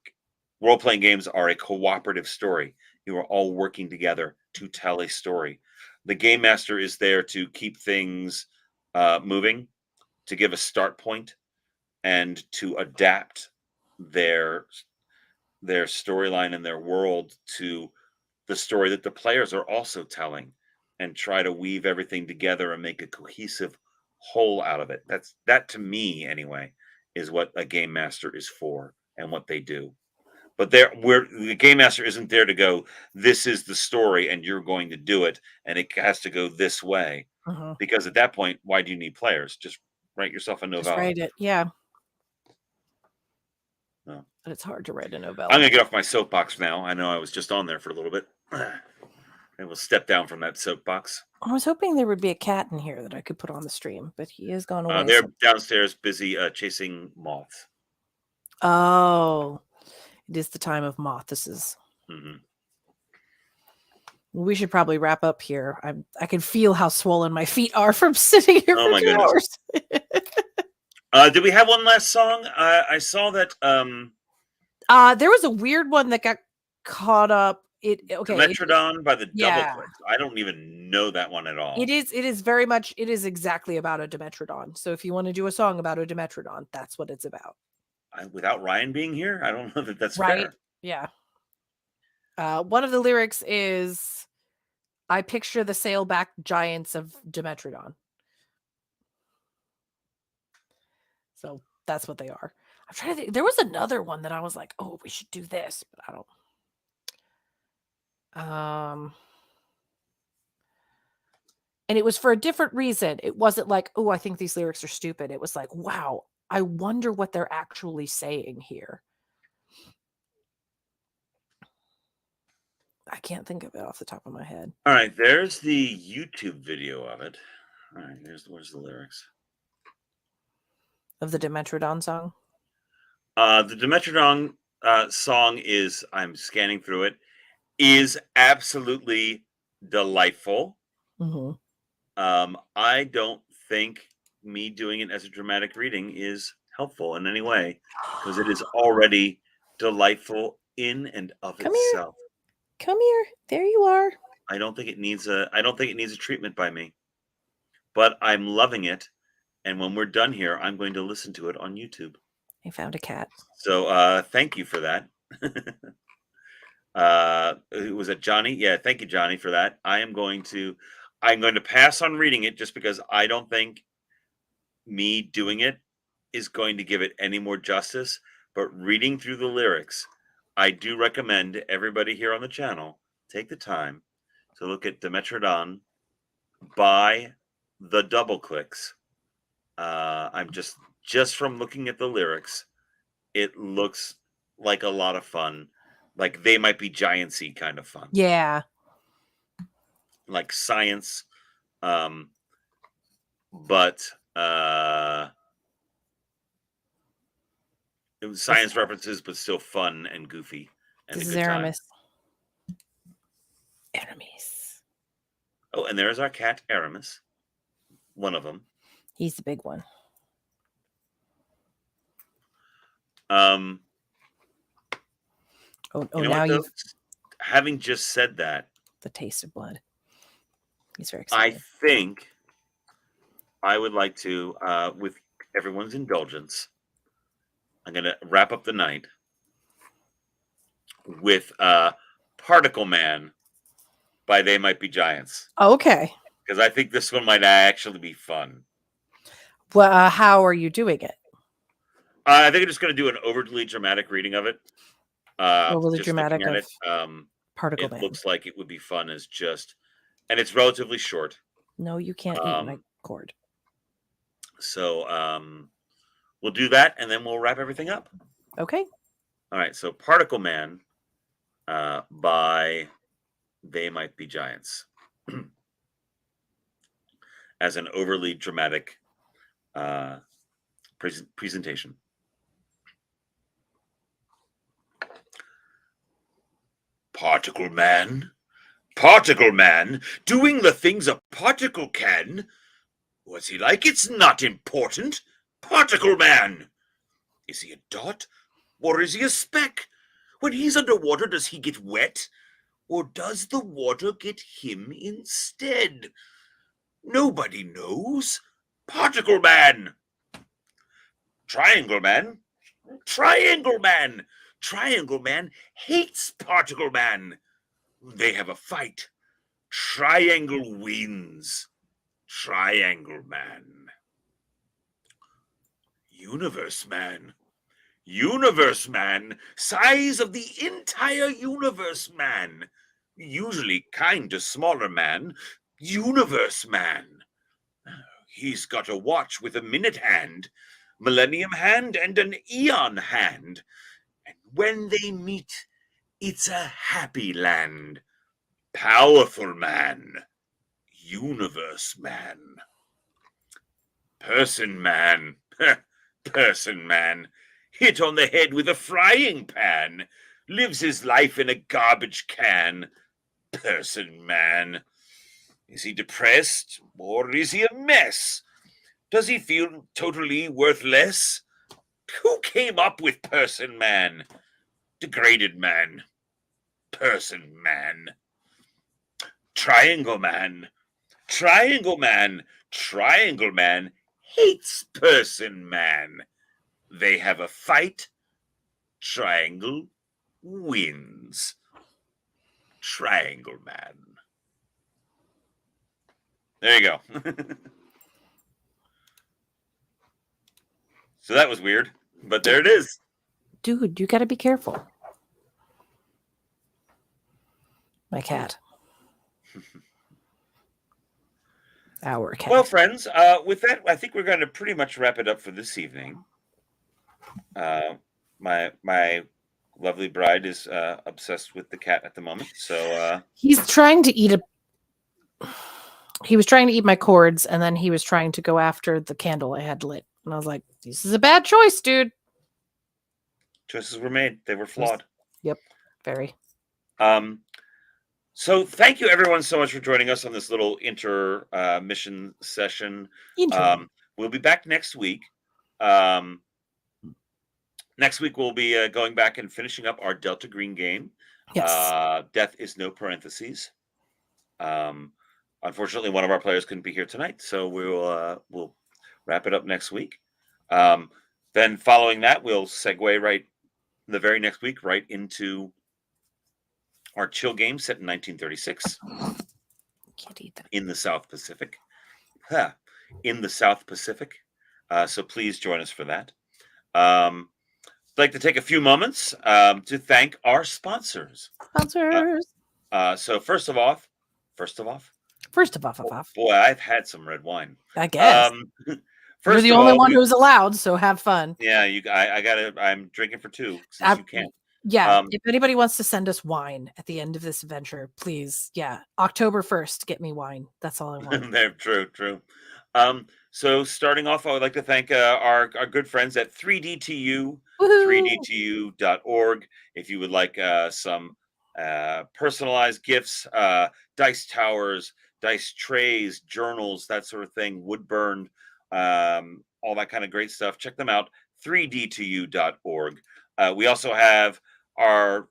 role playing games are a cooperative story. You are all working together to tell a story. The game master is there to keep things moving, to give a start point, and to adapt their their storyline and their world to the story that the players are also telling, and try to weave everything together and make a cohesive whole out of it. That to me anyway is what a game master is for and what they do. But the game master isn't there to go, this is the story and you're going to do it and it has to go this way. Mhm. Because at that point, why do you need players? Just write yourself a Just novella. write it. Yeah, No. but it's hard to write a I'm novella. gonna get off my soapbox now. I know I was just on there for a little bit. And we'll step down from that soapbox. I was hoping there would be a cat in here that I could put on the stream, but he has gone away. They're downstairs busy chasing moths. Oh, it is the time of moth. This is. Hmm. We should probably wrap up here. I can feel how swollen my feet are from sitting here Oh for my 2 goodness. hours. Did we have one last song? I saw that There was a weird one that got caught up. Metrodon by the Double Yeah. Clicks. I don't even know that one at all. It is very much, it is exactly about a Dimetrodon. So if you want to do a song about a Dimetrodon, that's what it's about. Without Ryan being here, I don't know that that's Right? fair. Yeah. One of the lyrics is, I picture the sailback giants of Dimetrodon. So that's what they are. I'm trying to think. There was another one that I was like, oh, we should do this, but I don't. And it was for a different reason. It wasn't like, oh, I think these lyrics are stupid. It was like, wow, I wonder what they're actually saying here. I can't think of it off the top of my head. All right, there's the YouTube video of it. All right, where's the lyrics? Of the Dimetrodon song? The Dimetrodon song is, I'm scanning through it, is absolutely delightful. Mm-hmm. I don't think me doing it as a dramatic reading is helpful in any way because it is already delightful in and of Come here. itself. Come here. There you are. I don't think it needs a treatment by me. But I'm loving it, and when we're done here, I'm going to listen to it on YouTube. I found a cat. So thank you for that. Was it Johnny? Yeah, thank you, Johnny, for that. I'm going to pass on reading it just because I don't think me doing it is going to give it any more justice. But reading through the lyrics, I do recommend everybody here on the channel take the time to look at Dimetrodon by the Double Clicks. I'm just from looking at the lyrics, it looks like a lot of fun. Like they might be Giantsy kind of fun. Yeah. Like science, but it was science references, but still fun and goofy and This a is good time. Aramis. Aramis. Oh, and there's our cat Aramis. one of them. He's the big one. Um, Oh, you know now what, though? you've Having just said that, the taste of blood. He's very I excited. think I would like to, with everyone's indulgence, I'm going to wrap up the night with Particle Man by They Might Be Giants. Okay. Because I think this one might actually be fun. Well, how are you doing it? I think I'm just going to do an overly dramatic reading of it. Overly just dramatic looking at of it, Particle it Man. looks like it would be fun as just, and it's relatively short. No, you can't eat my cord. So we'll do that, and then we'll wrap everything up. Okay. All right. So Particle Man by They Might Be Giants as an overly dramatic presentation. Particle Man, doing the things a particle can. What's he like? It's not important. Particle Man. Is he a dot? Or is he a speck? When he's underwater, does he get wet? Or does the water get him instead? Nobody knows. Particle Man. Triangle Man. Triangle Man. Triangle Man hates Particle Man. They have a fight. Triangle wins. Triangle Man. Universe Man. Universe Man. Size of the entire universe, man. Usually kind to smaller man. Universe Man. He's got a watch with a minute hand, millennium hand, and an eon hand. And when they meet, it's a happy land. Powerful Man. Universe Man. Person Man. Person Man. Hit on the head with a frying pan. Lives his life in a garbage can. Person Man. Is he depressed or is he a mess? Does he feel totally worthless? Who came up with Person Man? Degraded Man. Person Man. Triangle Man. Triangle Man. Triangle Man hates Person Man. They have a fight. Triangle wins. Triangle Man. There you go. So that was weird, but there it is. Dude, you got to be careful. My cat. Our cat. Well, friends, with that, I think we're going to pretty much wrap it up for this evening. My lovely bride is obsessed with the cat at the moment, so he's trying to eat he was trying to eat my cords, and then he was trying to go after the candle I had lit, and I was like, this is a bad choice, dude. choices were made. They were flawed. Yep, very. So thank you everyone so much for joining us on this little intermission session. We'll be back next week. Next week we'll be going back and finishing up our Delta Green game. Yes. Death is no parentheses. Unfortunately, one of our players couldn't be here tonight, so we'll wrap it up next week. Then following that, we'll segue right the very next week right into our chill game set in 1936 Can't eat that. in the South Pacific. In the South Pacific. So please join us for that. I'd like to take a few moments to thank our sponsors. Sponsors. So first of all, boy, I've had some red wine. I guess. First You're the only one who's allowed, so have fun. Yeah, I'm drinking for two since you can't. Yeah, if anybody wants to send us wine at the end of this adventure, please, October 1st, get me wine. That's all I want. True. So starting off, I would like to thank our good friends at 3DTU, 3DTU.org. If you would like some personalized gifts, dice towers, dice trays, journals, that sort of thing, wood burned, all that kind of great stuff. Check them out, 3d2u.org. We also have our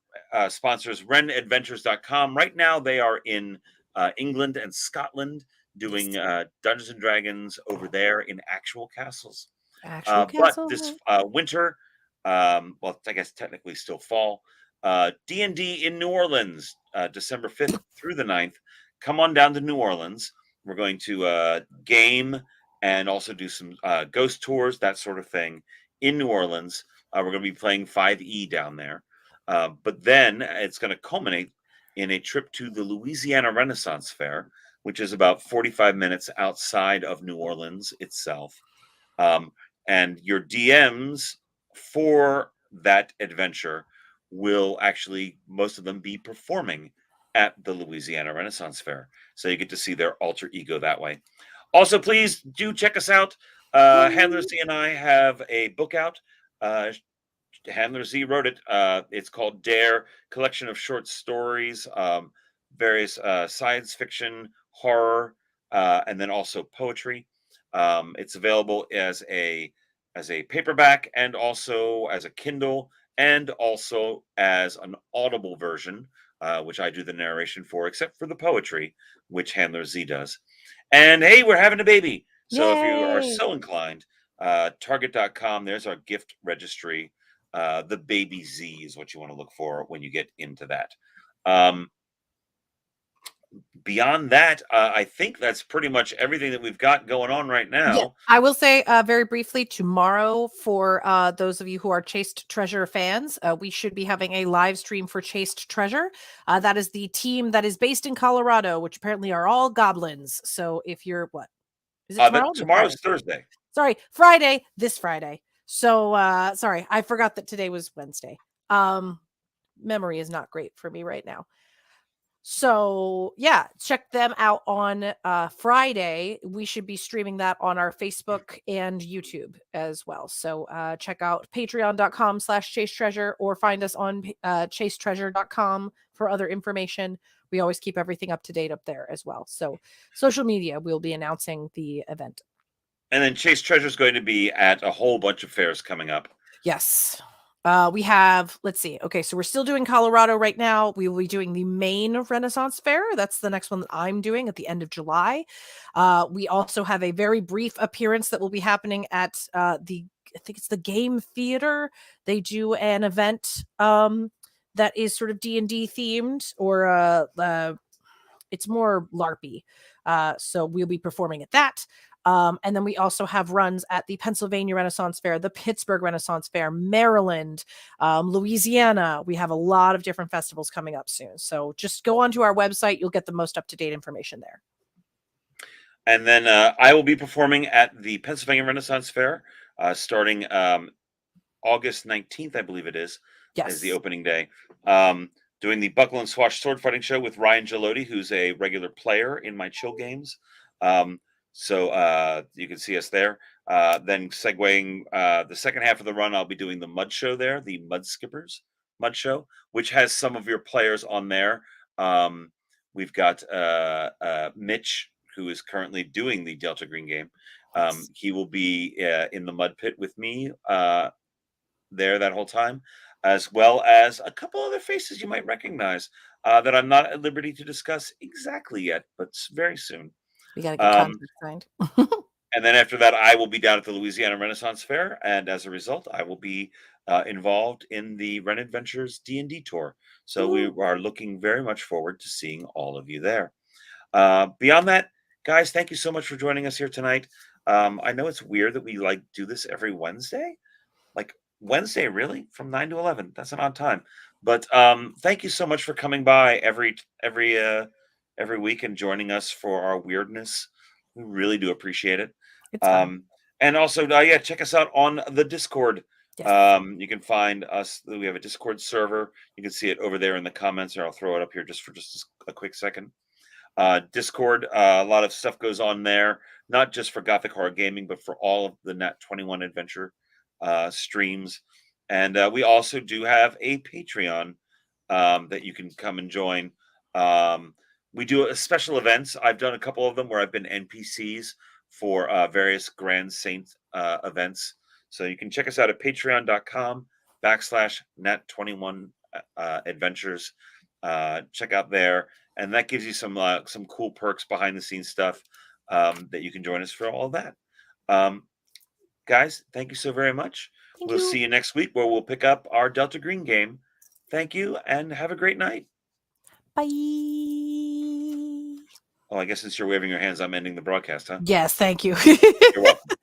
sponsors, renadventures.com. Right now, they are in England and Scotland doing Dungeons and Dragons over there in actual castles. Actual But castle. this winter, well, I guess technically still fall, D&D in New Orleans, December 5th through the 9th. Come on down to New Orleans. We're going to game and also do some ghost tours, that sort of thing, in New Orleans. We're going to be playing 5e down there. But then it's going to culminate in a trip to the Louisiana Renaissance Fair, which is about 45 minutes outside of New Orleans itself. And your DMs for that adventure will actually, most of them, be performing at the Louisiana Renaissance Fair. So you get to see their alter ego that way. Also, please do check us out. Handler Z and I have a book out. Handler Z wrote it. It's called Dare, collection of short stories, various science fiction, horror, and then also poetry. It's available as a paperback and also as a Kindle and also as an Audible version, which I do the narration for, except for the poetry, which Handler Z does. And hey, we're having a baby. So if you are Yay! so inclined, target.com, there's our gift registry. The baby Z is what you want to look for when you get into that. Beyond that, I think that's pretty much everything that we've got going on right now. Yeah, I will say very briefly, tomorrow, for those of you who are Chased Treasure fans, we should be having a live stream for Chased Treasure. That is the team that is based in Colorado, which apparently are all goblins. So if you're, what? Is it tomorrow? Tomorrow's Thursday. Sorry, Friday, this Friday. So sorry, I forgot that today was Wednesday. Memory is not great for me right now. So yeah, check them out on Friday. We should be streaming that on our Facebook and YouTube as well. So check out patreon.com/chase treasure or find us on chasetreasure.com for other information. We always keep everything up to date up there as well. So social media, we'll be announcing the event. And then Chase Treasure is going to be at a whole bunch of fairs coming up. Yes. We have, let's see. Okay, so we're still doing Colorado right now. We will be doing the Maine Renaissance Fair. That's the next one that I'm doing at the end of July. We also have a very brief appearance that will be happening at I think it's the Game Theater. They do an event that is sort of D&D themed, or it's more LARPy. So we'll be performing at that. And then we also have runs at the Pennsylvania Renaissance Fair, the Pittsburgh Renaissance Fair, Maryland, Louisiana. We have a lot of different festivals coming up soon. So just go onto our website. You'll get the most up-to-date information there. And then I will be performing at the Pennsylvania Renaissance Fair starting August 19th, I believe it is, is the opening day. Doing the Buckle and Swash sword fighting show with Ryan Gelotti, who's a regular player in my chill games. So you can see us there. Then segueing the second half of the run, I'll be doing the Mud Show there, the Mud Skippers Mud Show, which has some of your players on there. We've got Mitch, who is currently doing the Delta Green game. He will be in the mud pit with me there that whole time, as well as a couple other faces you might recognize that I'm not at liberty to discuss exactly yet, but very soon. We got to get contract signed. And then after that, I will be down at the Louisiana Renaissance Fair, and as a result, I will be involved in the Ren Adventures D&D tour. So we are looking very much forward to seeing all of you there. Beyond that, guys, thank you so much for joining us here tonight. I know it's weird that we do this every Wednesday. Like Wednesday, really? From 9 to 11. That's an odd time. But thank you so much for coming by every week and joining us for our weirdness. We really do appreciate it. And also, check us out on the Discord. Yes. You can find us. We have a Discord server. You can see it over there in the comments, or I'll throw it up here just for a quick second. Discord, a lot of stuff goes on there, not just for Gothic Horror Gaming, but for all of the Nat 21 Adventure streams. And we also do have a Patreon that you can come and join. we do special events. I've done a couple of them where I've been NPCs for various Grand Saint events. So you can check us out at patreon.com/net21 adventures. Check out there, and that gives you some cool perks, behind the scenes stuff that you can join us for all of that. Guys, thank you so very much. We'll see you next week, where we'll pick up our Delta Green game. Thank you, and have a great night. Bye. Oh, I guess since you're waving your hands, I'm ending the broadcast, huh? Yes, thank you. You're welcome.